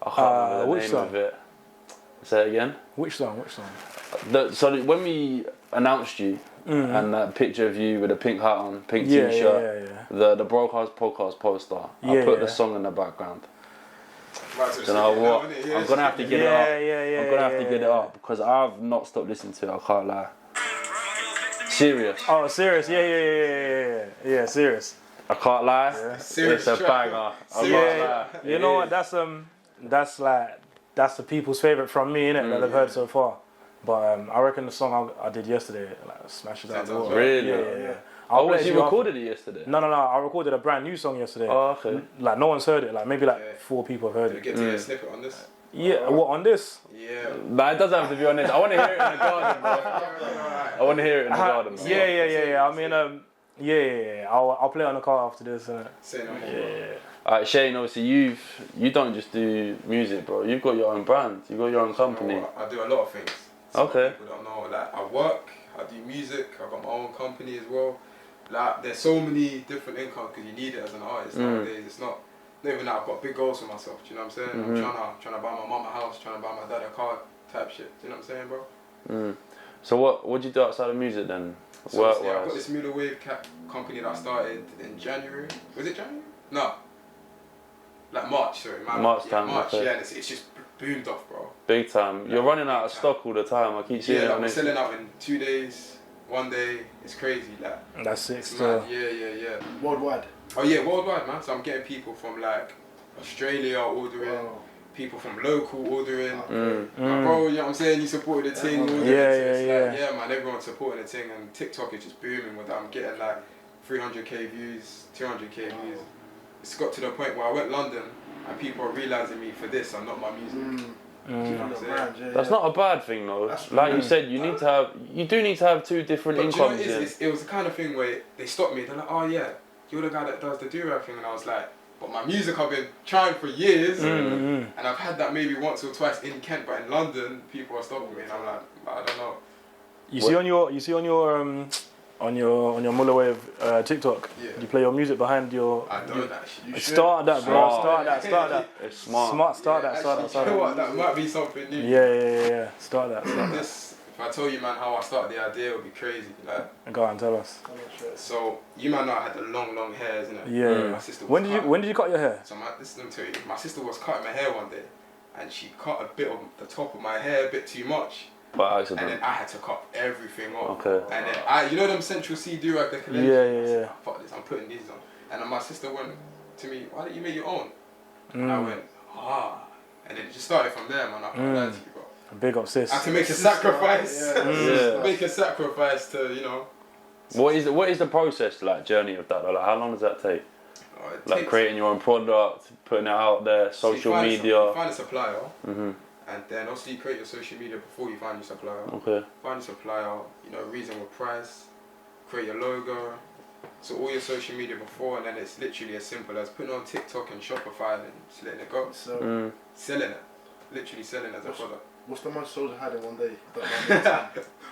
S1: I can't remember the name of it. Say it again.
S2: Which song?
S1: So when we announced you and that picture of you with a pink hat on, pink t-shirt, the Broadcast Podcast poster, I put the song in the background. You know what? I'm gonna have to get it up. I'm gonna have to get it up because I've not stopped listening to it. I can't lie. Serious.
S2: Oh, serious. Yeah. Serious.
S1: I can't lie. Yeah. It's a banger.
S2: You know what? That's the people's favorite from me, innit? That I've heard so far. But I reckon the song I did yesterday like smashes out the wall.
S1: Really?
S2: Yeah.
S1: You recorded it yesterday?
S2: No. I recorded a brand new song yesterday.
S1: Oh, okay.
S2: Like no one's heard it. Like maybe 4 people have heard it.
S3: Did you get to get a snippet on this?
S2: Yeah. What on this?
S3: Yeah.
S1: Nah, it doesn't have to be on this. I want to hear it in the garden, bro. I want to hear it in the garden. Bro.
S2: Yeah. I mean, yeah. I'll play it on the car after this.
S1: Yeah. Alright, Shane. Obviously, you don't just do music, bro. You've got your own brand. You've got your own company.
S3: I do a lot of things.
S1: Okay.
S3: People don't know. Like I work. I do music. I got my own company as well. Like there's so many different incomes because you need it as an artist nowadays. It's not even that I've got big goals for myself. Do you know what I'm saying? I'm trying to buy my mum a house, trying to buy my dad a car, type shit. Do you know what I'm saying, bro?
S1: So what do you do outside of music then?
S3: So I've got this Middle Wave company that I started in January. Was it January? No. Like March, sorry.
S1: March time.
S3: March, yeah. And it's just boomed off, bro.
S1: Big time. You're running out of stock all the time. I keep seeing it on
S3: I'm selling out in 2 days. 1 day, it's crazy, like.
S2: That's it,
S3: still. Yeah.
S4: Worldwide?
S3: Oh yeah, worldwide, man. So I'm getting people from like Australia ordering, people from local ordering. Like, bro, you know what I'm saying? You supported the thing. Yeah, man, everyone's supporting the thing, and TikTok is just booming with that. I'm getting like 300k views, 200k views. It's got to the point where I went London, and people are realising me for this and not my music. You know what I'm saying?
S1: That's not a bad thing though. Like you said, you do need to have 2 different incomes.
S3: It was the kind of thing where they stopped me. They're like, oh yeah, you're the guy that does the do-rag thing, and I was like, but my music I've been trying for years, and I've had that maybe once or twice in Kent, but in London people are stopping me, and I'm like, I don't know.
S2: You see on your Muller Wave TikTok, you play your music behind your.
S3: I know that shit.
S2: Start that, bro. Start that.
S1: It's smart.
S2: Start that.
S3: You know what? That might be something new.
S2: Yeah. Start that.
S3: If I told you, man, how I started the idea, it would be crazy. Like,
S2: go on, tell us.
S3: So you man know I had the long hairs, innit?
S2: Yeah.
S3: My sister.
S2: When did you cut your hair?
S3: So let me tell you. My sister was cutting my hair one day, and she cut a bit of the top of my hair a bit too much.
S1: By accident.
S3: And then I had to cut everything off.
S1: Okay.
S3: And then you know them Central C do-rag the collection?
S2: Yeah.
S3: Fuck this, I'm putting these on. And then my sister went to me, why don't you make your own? And I went, and then it just started from there, man. I can't lie to you, bro.
S2: Big up, sis.
S3: I had to make a sacrifice. Make a sacrifice to, you know.
S1: What is the process, like, journey of that? Like, how long does that take? Like creating your own product, putting it out there, social media.
S3: You find a supplier. And then also you create your social media before you find your supplier.
S1: Okay.
S3: Find your supplier, you know, reasonable price, create your logo. So all your social media before, and then it's literally as simple as putting on TikTok and Shopify and just letting it go. So selling it. Literally selling it as a product.
S4: What's the most sales you had in one day?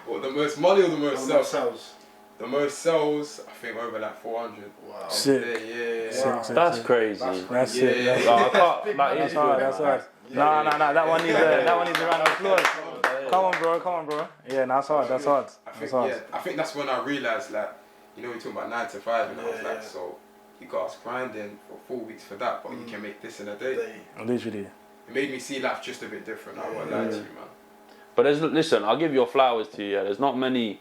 S3: Well, the most money or the most
S4: sales?
S3: The most sales, I think over like 400.
S2: Sick.
S3: Yeah.
S2: Sick.
S1: That's crazy.
S2: That's it.
S1: I can't,
S2: that's hard. Nah. That one needs a round of applause. Come on, bro. Yeah, that's hard.
S3: I think that's when I realised, like, you know, we talking about 9 to 5, and I was like, so you got us grinding for 4 weeks for that, but you can make this in a day.
S2: Literally.
S3: It made me see life just a bit different. I won't lie to you, man.
S1: But listen, I'll give your flowers to you. Yeah. There's not many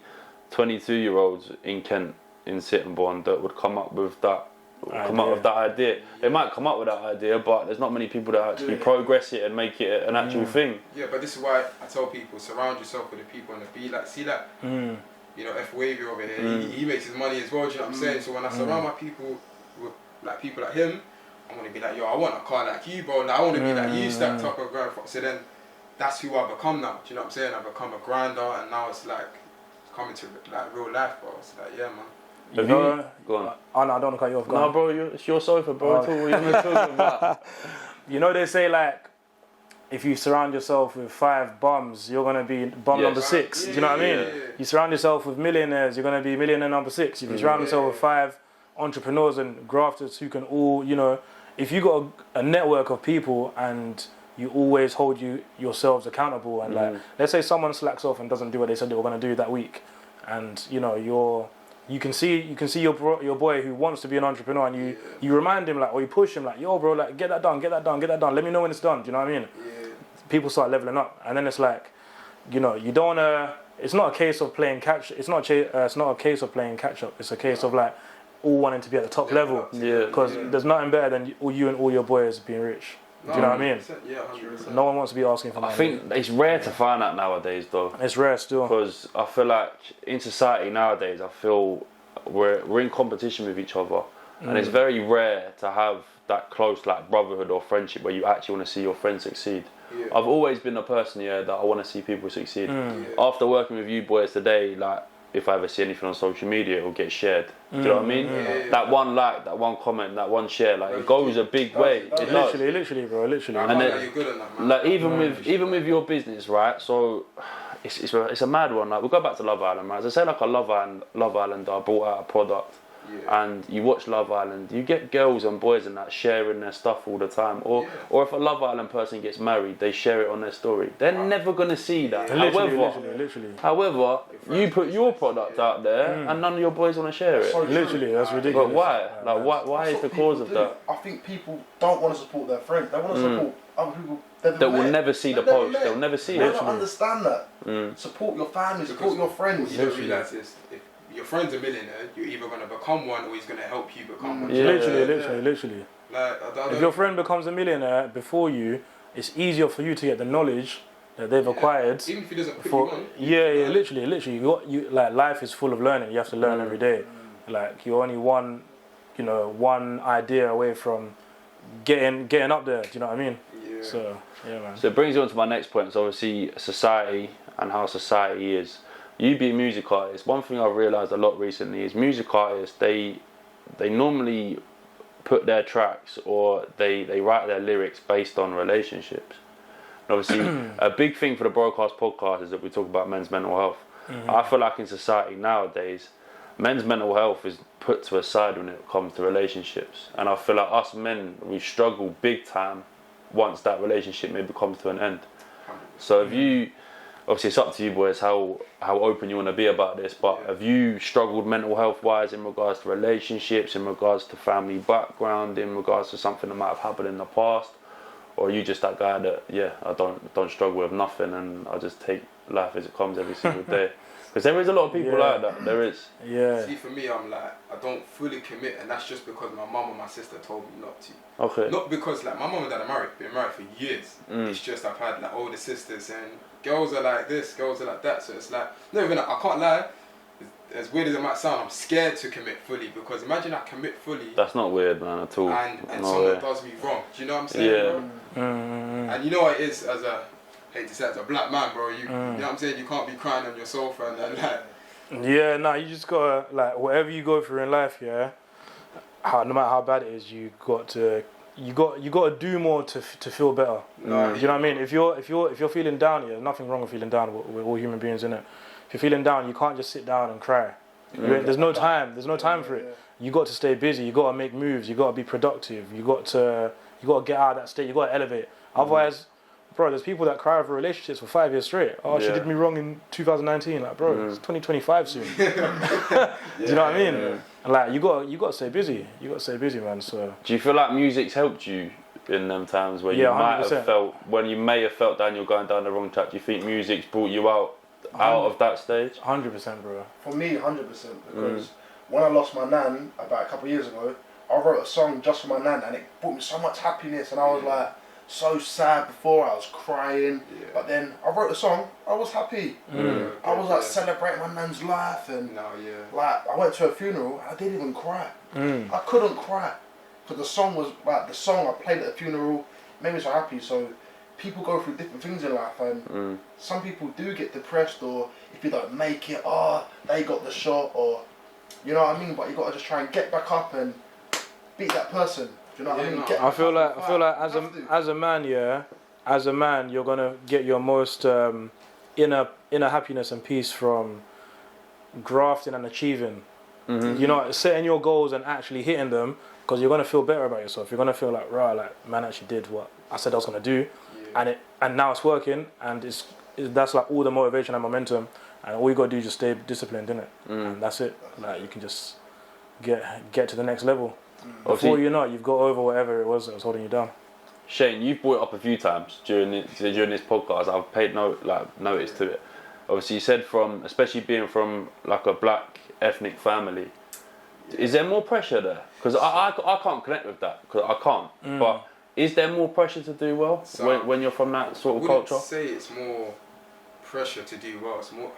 S1: 22-year-olds in Kent, in Sittingbourne, that would come up with that. Up with that idea. They might come up with that idea, but there's not many people that actually progress it and make it an actual thing.
S3: Yeah, but this is why I tell people, surround yourself with the people and be like, see that, you know, F Wavey over here, he makes his money as well, do you know what I'm saying? So when I surround my people with like people like him, I want to be like, yo, I want a car like you, bro. Like, I want to be like you, stacked up and grind. So then that's who I become now, do you know what I'm saying? I become a grinder, and now it's like, it's coming to like real life, bro. It's like, yeah, man.
S1: Have you? Go on.
S2: Oh no, I don't want to cut you off.
S1: No, bro, it's your sofa, bro. What are you going to talk about?
S2: You know, they say, like, if you surround yourself with 5 bums, you're going to be bum number 6. Do you know what I mean? You surround yourself with millionaires, you're going to be millionaire number 6. If you surround yourself with 5 entrepreneurs and grafters who can all, you know, if you got a network of people and you always hold yourselves accountable, and like, let's say someone slacks off and doesn't do what they said they were going to do that week, and you know, you can see your boy who wants to be an entrepreneur, and you remind him, like, or you push him, like, yo, bro, like, get that done. Let me know when it's done. Do you know what I mean? Yeah. People start leveling up, and then it's like, you know, you don't wanna. It's not a case of playing catch. It's not a case of playing catch up. It's a case of like all wanting to be at the top level. Yeah. Because there's nothing better than you and all your boys being rich. Do you know what I mean?
S3: Yeah, 100%.
S2: No one wants to be asking for money.
S1: I think it's rare to find that nowadays, though.
S2: It's rare still.
S1: Because I feel like in society nowadays, I feel we're in competition with each other, and it's very rare to have that close, like, brotherhood or friendship where you actually want to see your friends succeed. Yeah. I've always been a person that I want to see people succeed. After working with you boys today, like, if I ever see anything on social media, it will get shared. Do you know what I mean? That one like, that one comment, that one share, like, it goes a big way. It
S2: literally, bro, literally.
S3: And then, you're good at that, man.
S1: Like, even with your business, right? So it's a mad one. Like, we'll go back to Love Island, right? As I say, like, a Love Island, I brought out a product. And you watch Love Island, you get girls and boys and that sharing their stuff all the time, or if a Love Island person gets married, they share it on their story. They're never gonna see that. However, you put your product out there and none of your boys want to share it.
S2: Literally, that's ridiculous.
S1: But why? Like, why is the cause of that?
S4: I think people don't want to support their friends. They want to support other people
S1: that will never see the post. They'll never see it.
S4: I don't understand that. Support your family, support your friends.
S3: You don't realise this. Your friend's a millionaire, you're either going to become one or he's going to help you become one.
S2: Literally.
S3: Like,
S2: if your friend becomes a millionaire before you, it's easier for you to get the knowledge that they've acquired.
S3: Even if he doesn't put you on.
S2: Literally. Like, life is full of learning. You have to learn every day. Like, you're only one idea away from getting up there. Do you know what I mean? Yeah. So, yeah, man.
S1: So it brings you on to my next point. So obviously, society and how society is. You be a music artist. One thing I've realised a lot recently is music artists, they normally put their tracks or they write their lyrics based on relationships. And obviously, a big thing for the Broadcast podcast is that we talk about men's mental health. I feel like in society nowadays, men's mental health is put to a side when it comes to relationships. And I feel like us men, we struggle big time once that relationship maybe comes to an end. So if you... Obviously, it's up to you boys how open you want to be about this, but have you struggled mental health wise in regards to relationships, in regards to family background, in regards to something that might have happened in the past? Or are you just that guy that, I don't struggle with nothing and I just take life as it comes every single day? Because there is a lot of people like that, there is.
S3: Yeah. See, for me, I'm like, I don't fully commit, and that's just because my mum and my sister told me not to.
S1: Okay.
S3: Not because, like, my mum and dad are been married for years. It's just I've had, like, older sisters, and girls are like this, girls are like that, so it's like, no, even I can't lie, as weird as it might sound, I'm scared to commit fully, because imagine I commit fully.
S1: That's not weird, man, at all.
S3: And someone does me wrong. Do you know what I'm saying, bro? And you know what it is as a... hate to say, as a black man, bro, you know what I'm saying, you can't be crying on your sofa and then, like...
S2: you just gotta, like, whatever you go through in life, no matter how bad it is, you got to do more to feel better. Do you know what I mean? If you're feeling down, there's nothing wrong with feeling down. We're all human beings, innit? If you're feeling down, you can't just sit down and cry. There's no time for it. You got to stay busy. You got to make moves. You got to be productive. You got to get out of that state. You got to elevate. Otherwise, bro, there's people that cry over relationships for 5 years straight. Oh, she did me wrong in 2019. Like, bro, it's 2025 soon. Do you know what I mean? Yeah. And like, you got to stay busy. You got to stay busy, man. So.
S1: Do you feel like music's helped you in them times where you might 100%. Have felt, when you may have felt down, you're going down the wrong track? Do you think music's brought you out of that stage?
S2: 100%, bro.
S4: For me, 100%, because when I lost my nan about a couple of years ago, I wrote a song just for my nan, and it brought me so much happiness, and I was like so sad before, I was crying, but then I wrote a song, I was happy. I was like celebrating my nan's life, and like I went to a funeral, and I didn't even cry. I couldn't cry, because the song was like, the song I played at the funeral made me so happy. So people go through different things in life, and some people do get depressed, or if you don't make it, they got the shot, or you know what I mean. But you got to just try and get back up and beat that person. Do you know what I mean?
S2: I feel like as a man, you're gonna get your most inner happiness and peace from grafting and achieving. You know, setting your goals and actually hitting them, because you're gonna feel better about yourself. You're gonna feel like, right, like, man, actually did what I said I was gonna do, and now it's working, and that's like all the motivation and momentum, and all you gotta do is just stay disciplined, innit? And that's it. Like, you can just get to the next level. Before you know it, you've got over whatever it was that was holding you down.
S1: Shane, you've brought it up a few times during this podcast. I've paid notice to it. Obviously, you said especially being from like a black ethnic family, is there more pressure there? Because I can't connect with that, because I can't. But is there more pressure to do well when you're from that sort of culture?
S3: I wouldn't say it's more pressure to do well. It's more.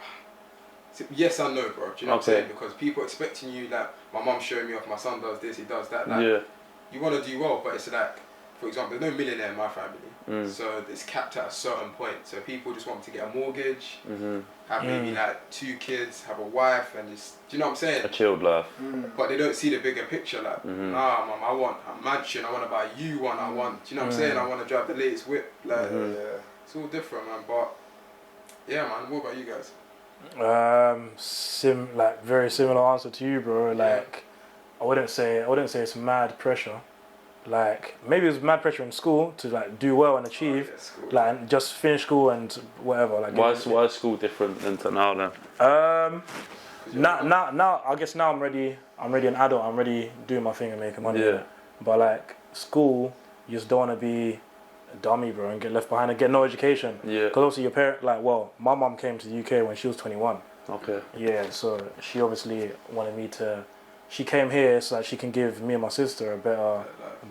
S3: Yes and no, bro. Do you know what I'm saying? Because people expecting you, like, my mum's showing me off, my son does this, he does that. Like, you want to do well, but it's like, for example, there's no millionaire in my family, so it's capped at a certain point. So people just want to get a mortgage, have maybe like 2 kids, have a wife, and just, do you know what I'm saying?
S1: A chilled life.
S3: But they don't see the bigger picture. Like, nah, mum, I want a mansion. I want to buy you one. I want, do you know what I'm saying? I want to drive the latest whip. Like, it's all different, man. But yeah, man. What about you guys?
S2: Like very similar answer to you, bro. Like, I wouldn't say it's mad pressure. Like, maybe it's mad pressure in school to like do well and achieve, like, and just finish school and whatever. Like,
S1: why is school different than now then?
S2: Now I guess now I'm ready an adult. I'm ready doing my thing and making money. Yeah. But like school, you just don't want to be a dummy, bro, and get left behind and get no education. Yeah. Because obviously your parent, like, well, my mum came to the UK when she was 21. Okay. Yeah, so she obviously wanted me to. She came here so that she can give me and my sister a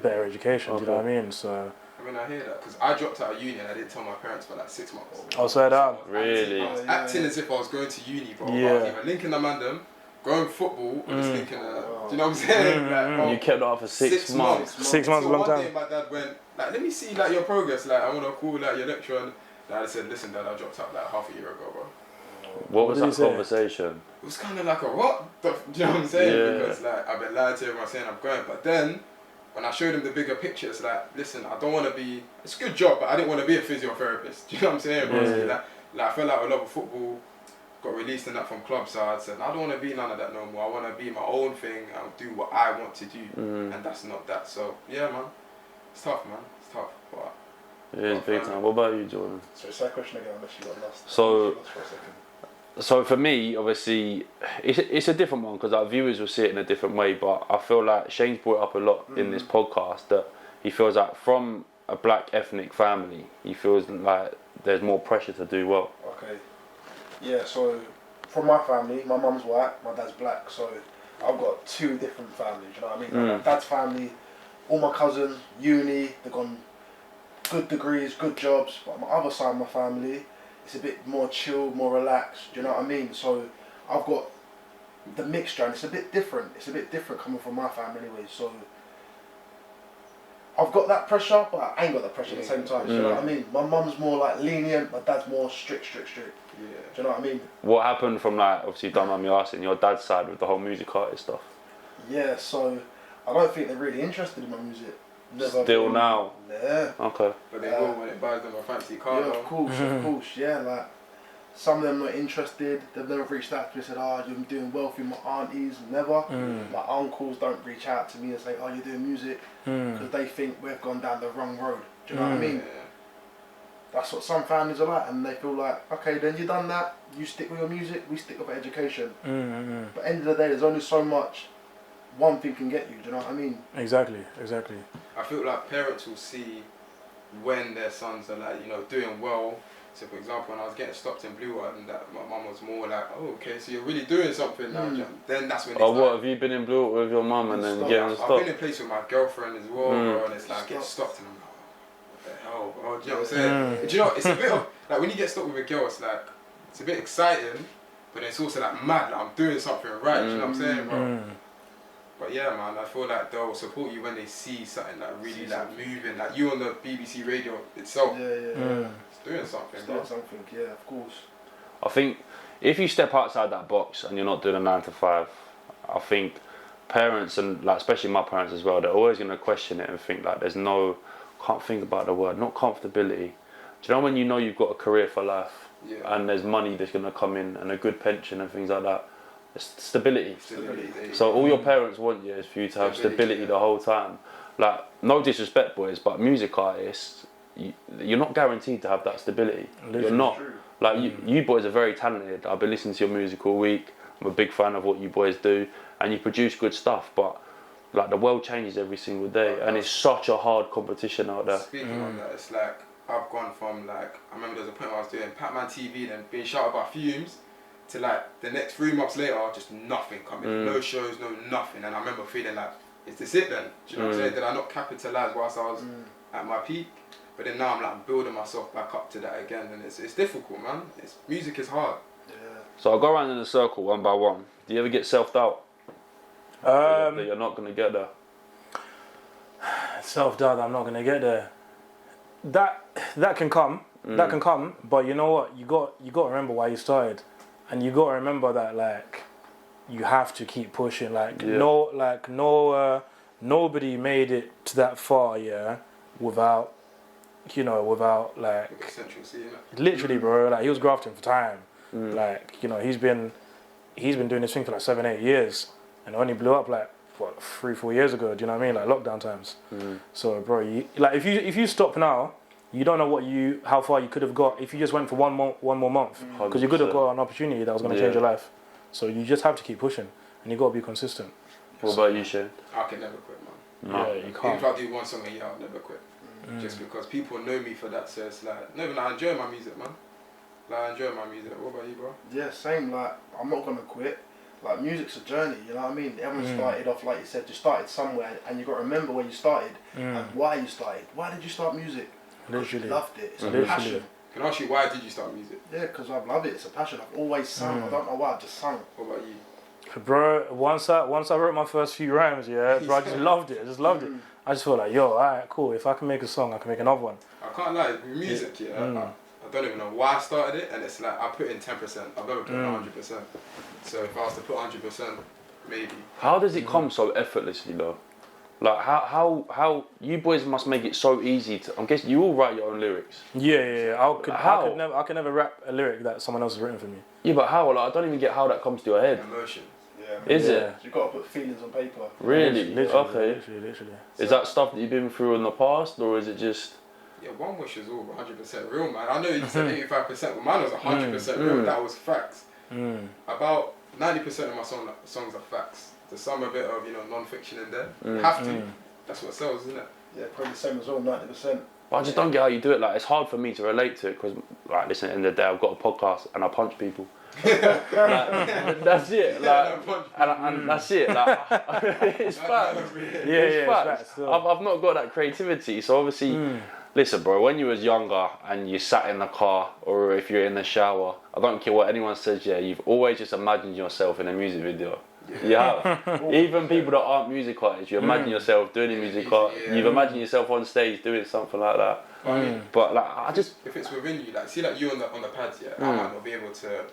S2: better education. Do you know what I mean? So.
S3: I mean, I hear that, because I dropped out of uni and I didn't tell my parents for like 6 months.
S2: Oh, so that
S1: really?
S3: I was acting as if I was going to uni, bro. Yeah. I was either linking the mandem, going football, or just linking. Do you know what I'm saying? Like,
S1: you kept it up for 6 months.
S2: 6 months, a long time.
S3: One day my dad went, like, let me see like your progress. Like, I want to call like your lecturer. And Dad said, listen, Dad, I dropped out like half a year ago, bro.
S1: What was that conversation?
S3: It was kind of like a what? Do you know what I'm saying? Because like I've been lied to everyone saying I'm going, but then when I showed him the bigger picture, it's like, listen, I don't want to be. It's a good job, but I didn't want to be a physiotherapist. Do you know what I'm saying, bro? Like I felt like I love football, got released and that from club sides, and I don't want to be none of that no more. I want to be my own thing and do what I want to do, and that's not that. So yeah, man, it's tough, man. It's tough, but.
S1: It is big time. What about you, Jordan?
S4: So it's that question again, unless you got lost.
S1: So for me, obviously, it's a different one, because our viewers will see it in a different way. But I feel like Shane's brought it up a lot in this podcast, that he feels like from a black ethnic family, he feels like there's more pressure to do well.
S4: Okay. Yeah. So from my family, my mum's white, my dad's black. So I've got 2 different families. You know what I mean? My dad's family, all my cousins, uni, they've gone good degrees, good jobs. But my other side of my family, it's a bit more chill, more relaxed, do you know what I mean? So I've got the mixture, and it's a bit different. It's a bit different coming from my family anyway. So I've got that pressure, but I ain't got that pressure at the same time. Do you know what I mean? My mum's more like lenient, my dad's more strict. Yeah. Do you know what I mean?
S1: What happened from, like, obviously don't mind me asking, your dad's side with the whole music artist stuff?
S4: Yeah, so I don't think they're really interested in my music.
S1: Never still now?
S4: Yeah.
S1: Okay.
S3: But they will when it buys them a fancy car.
S4: Yeah, of course, yeah. Like, some of them not interested. They've never reached out to me and said, "Oh, you're doing well through my aunties." Never. My uncles don't reach out to me and say, "Oh, you're doing music," because they think we've gone down the wrong road. Do you know what I mean? Yeah. that's what some families are like, and they feel like, okay, then you done that, you stick with your music, we stick with education. But end of the day, there's only so much one thing can get you, do you know what I mean?
S2: Exactly.
S3: I feel like parents will see when their sons are like, you know, doing well. So for example, when I was getting stopped in Blue Water, and that my mum was more like, oh, okay, so you're really doing something now. Then that's when they
S1: what, have you been in Blue Water with your mum and then getting stopped?
S3: I've been in a place with my girlfriend as well, bro, and it's like, get stopped, and I'm like, what the hell, bro, do you know what I'm saying? Do you know, it's a bit of, like, when you get stopped with a girl, it's like, it's a bit exciting, but it's also like mad, like I'm doing something right, do you know what I'm saying, bro? But yeah, man, I feel like they'll support you when they see something like really like moving, like you on the BBC radio itself. It's doing something.
S4: It's doing something, yeah, of course.
S1: I think if you step outside that box and you're not doing a 9 to 5, I think parents and like especially my parents as well, they're always going to question it and think like there's no, can't think about the word, not comfortability. Do you know when you know you've got a career for life and there's money that's going to come in and a good pension and things like that? Stability. So all your parents want you is for you to have stability the whole time. Like, no disrespect, boys, but music artists, you're not guaranteed to have that stability. You're not. Like, you boys are very talented. I've been listening to your music all week. I'm a big fan of what you boys do, and you produce good stuff. But like, the world changes every single day, and it's such a hard competition out there.
S3: Speaking on that, it's like I've gone from like, I remember there was a point where I was doing Pac-Man TV and being shouted about fumes, to like the next 3 months later, just nothing coming, no shows, no nothing, and I remember feeling like, is this it then? Do you know what I'm saying? Did I not capitalise whilst I was at my peak? But then now I'm like building myself back up to that again, and it's difficult, man. Music is hard.
S4: Yeah.
S1: So I'll go around in a circle one by one. Do you ever get self-doubt? That you're not going to get there?
S2: Self-doubt that I'm not going to get there. That can come. That can come. But you know what? You got to remember why you started. And you got to remember that, like, you have to keep pushing. Like, nobody made it to that far, without like, literally, bro. Like, he was grafting for time. Like, you know, he's been doing this thing for like 7-8 years, and only blew up like what 3-4 years ago. Do you know what I mean? Like lockdown times. So, bro, if you stop now, you don't know how far you could have got if you just went for one more month, because you could have got an opportunity that was going to change your life. So you just have to keep pushing, and you got to be consistent.
S1: What about you, Shane?
S3: I can never quit, man.
S1: No.
S2: Yeah, you can't.
S3: Even if I do one song a year, I'll never quit. Just because people know me for that, so it's like, no, but I enjoy my music, man. Like, I enjoy my music. What about you, bro?
S4: Yeah, same. Like, I'm not gonna quit. Like, music's a journey, you know what I mean? Everyone started off, like you said, you started somewhere, and you got to remember where you started and why you started. Why did you start music?
S2: Literally.
S4: You loved it. It's a
S2: Literally.
S4: passion.
S3: Can I ask you, why did you start music?
S4: Yeah, because I love it. It's a passion. I've always sung. I don't know why. I've just sung.
S3: What about you?
S2: Bro, once I wrote my first few rhymes, bro, I just loved it. I just felt like, yo, alright, cool. If I can make a song, I can make another one.
S3: I can't lie, with music, I don't even know why I started it, and it's like I put in 10%. I've never put in 100%. So if I was to put 100%, maybe.
S1: How does it come so effortlessly, though? Like, how you boys must make it so easy to... I'm guessing you all write your own lyrics.
S2: Yeah. I could never rap a lyric that someone else has written for me.
S1: Yeah, but how? Like, I don't even get how that comes to your head.
S3: Emotion.
S4: Yeah.
S1: Is it?
S4: You've got to put feelings on paper.
S1: Really?
S2: Literally.
S1: Is that stuff that you've been through in the past, or is it just...
S3: Yeah, One Wish is all 100% real, man. I know you said 85%, but mine was 100% real. That was facts. About 90% of my songs are facts. There's some a bit of, non-fiction in there. You have to. That's what sells, isn't it?
S4: Yeah, probably the same as well, 90%.
S1: But I just don't get how you do it. Like, it's hard for me to relate to it because, like, listen, at the end of the day, I've got a podcast and I punch people. Like, that's it. Like, and that's it. Like, it's facts. It's facts. I've not got that creativity. So obviously, listen, bro. When you was younger and you sat in the car or if you're in the shower, I don't care what anyone says. Yeah, you've always just imagined yourself in a music video. Yeah, even people that aren't music artists, you imagine yourself doing a music art. You've imagined yourself on stage doing something like that. But like, I just
S3: if it's within you, like see, like you on the pads, I might not be able to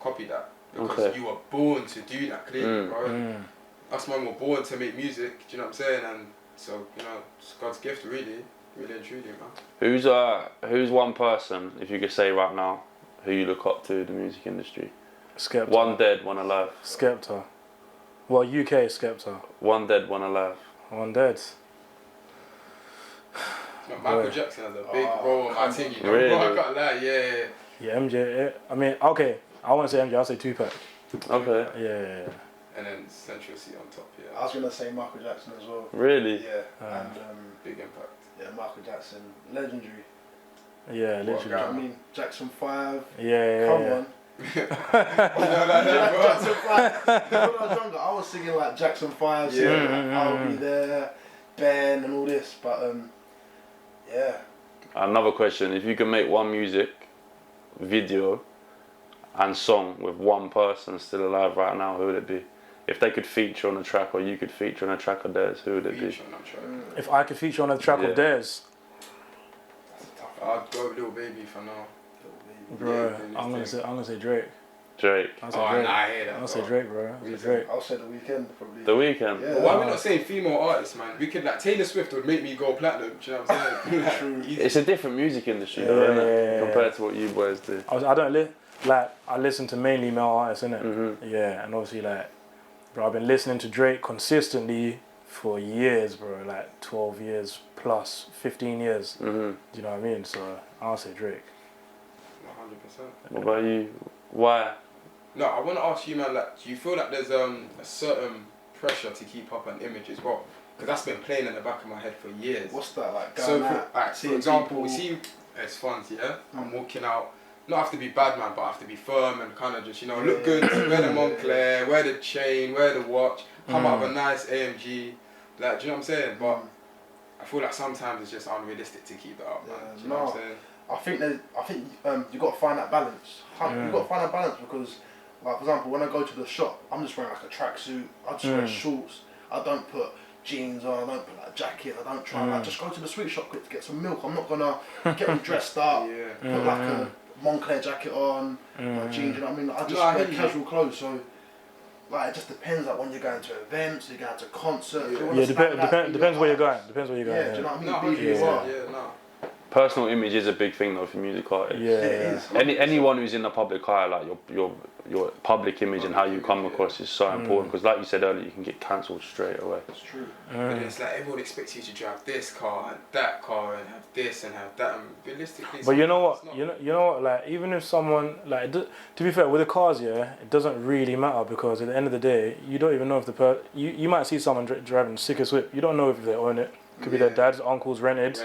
S3: copy that because you were born to do that. Clearly, bro. Us man were born to make music. Do you know what I'm saying? And so it's God's gift, really and truly, man.
S1: Who's one person, if you could say right now, who you look up to in the music industry?
S2: Skepta.
S1: One dead, one alive.
S2: Skepta. Well, UK Skepta.
S1: One dead, one alive.
S2: One dead.
S3: Michael Jackson has a big role in my thing, you know.
S1: Really?
S3: I can't lie, yeah.
S2: Yeah, MJ. I mean, okay. I won't say MJ. I'll say Tupac.
S1: Okay.
S2: Yeah.
S3: And then Central C on top, yeah.
S4: I was gonna say Michael Jackson as well.
S1: Really?
S4: Yeah, and
S3: big impact.
S4: yeah, Michael Jackson, legendary.
S2: Yeah,
S4: You know
S2: literally.
S4: what I mean, Jackson 5.
S2: Yeah.
S4: Come on. Jackson 5. When I was younger, I was singing like Jackson 5, singing like I'll Be There, Ben, and all this. But yeah.
S1: Another question: if you could make one music video and song with one person still alive right now, who would it be? If they could feature on a track, or you could feature on a track of theirs, who would it be?
S2: If I could feature on a track of theirs,
S3: I'd go with Lil Baby for now.
S2: bro, I'm gonna say Drake.
S1: Drake.
S2: I'll say Drake.
S3: Nah, I hear that.
S2: I'll say Drake, bro. I'll say Drake.
S4: I'll say The Weeknd probably.
S1: The Weeknd.
S4: Yeah.
S3: But why are we not saying female artists, man? We could, like, Taylor Swift would make me go platinum. Do you know what I'm saying? Like, easy.
S1: It's a different music industry, though, isn't it? Compared to what you boys do.
S2: I listen to mainly male artists, innit? Yeah, and obviously, like, bro, I've been listening to Drake consistently for years, bro. Like 12 years plus, 15 years. Do you know what I mean? So I'll say Drake.
S3: 100%.
S1: What about you? Why?
S3: No, I want to ask you, man, like, do you feel like there's a certain pressure to keep up an image as well? Because that's been playing in the back of my head for years.
S4: What's that like?
S3: So, for example, we see it's Fundz, yeah? I'm walking out, not have to be bad man, but I have to be firm and kind of just, you know, look good, wear the Moncler, wear the chain, wear the watch, come out of a nice AMG. Like, do you know what I'm saying? But I feel like sometimes it's just unrealistic to keep that up, man. Do you know what I'm saying?
S4: I think you got to find that balance. You got to find that balance because, like, for example, when I go to the shop, I'm just wearing like a tracksuit. I just wear shorts. I don't put jeans on. I don't put like a jacket. I don't try like just go to the sweet shop quick to get some milk. I'm not gonna get all dressed up. Put like a Moncler jacket on, my jeans. You know what I mean? I just wear casual clothes. So like it just depends. Like when you're going to events, you're going to concerts.
S2: Depends where you're going. Depends where you're going.
S4: Yeah, do you know what I mean?
S1: Personal image is a big thing though for music artists.
S2: Yeah, it
S1: is. Anyone who's in the public eye, like your public image and how you come across is so important because, like you said earlier, you can get cancelled straight away.
S4: It's true.
S3: But it's like everyone expects you to drive this car and that car and have this and have that. And realistically,
S2: but you know what? You know what? Like even if someone to be fair with the cars, it doesn't really matter because at the end of the day, you don't even know if you might see someone driving sickest whip. You don't know if they own it. Could be their dad's, uncle's rented.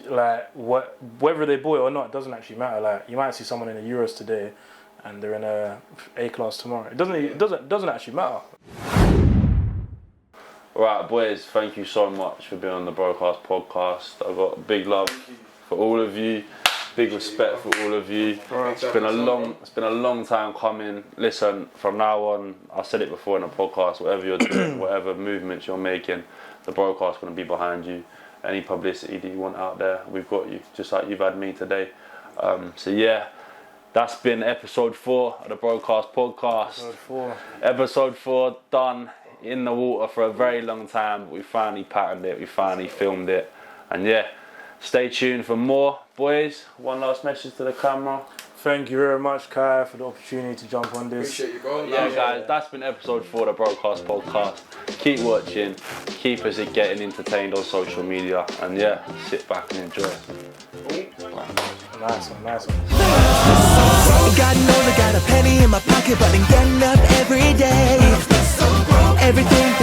S2: Like whether they bought it or not, it doesn't actually matter. Like you might see someone in the Euros today, and they're in A class tomorrow. It doesn't actually matter.
S1: Alright, boys, thank you so much for being on the Broadcast Podcast. I've got big love for all of you, big respect for all of you. It's been a long time coming. Listen, from now on, I said it before in the podcast, whatever you're doing, whatever movements you're making, the Broadcast's going to be behind you. Any publicity that you want out there, we've got you, just like you've had me today. So yeah, that's been episode 4 of the Broadcast Podcast. Episode 4 done in the water for a very long time, but we finally patterned it, we finally filmed it. And yeah, stay tuned for more. Boys, one last message to the camera.
S2: Thank you very much, Kai, for the opportunity to jump on this.
S3: Appreciate you, bro.
S1: Yeah, guys, that's been episode 4 of the Broadcast Podcast. Keep watching, keep us getting entertained on social media, and yeah, sit back and enjoy.
S2: Nice one.
S5: God knows I got a penny in my pocket, but I'm getting up every day. Everything.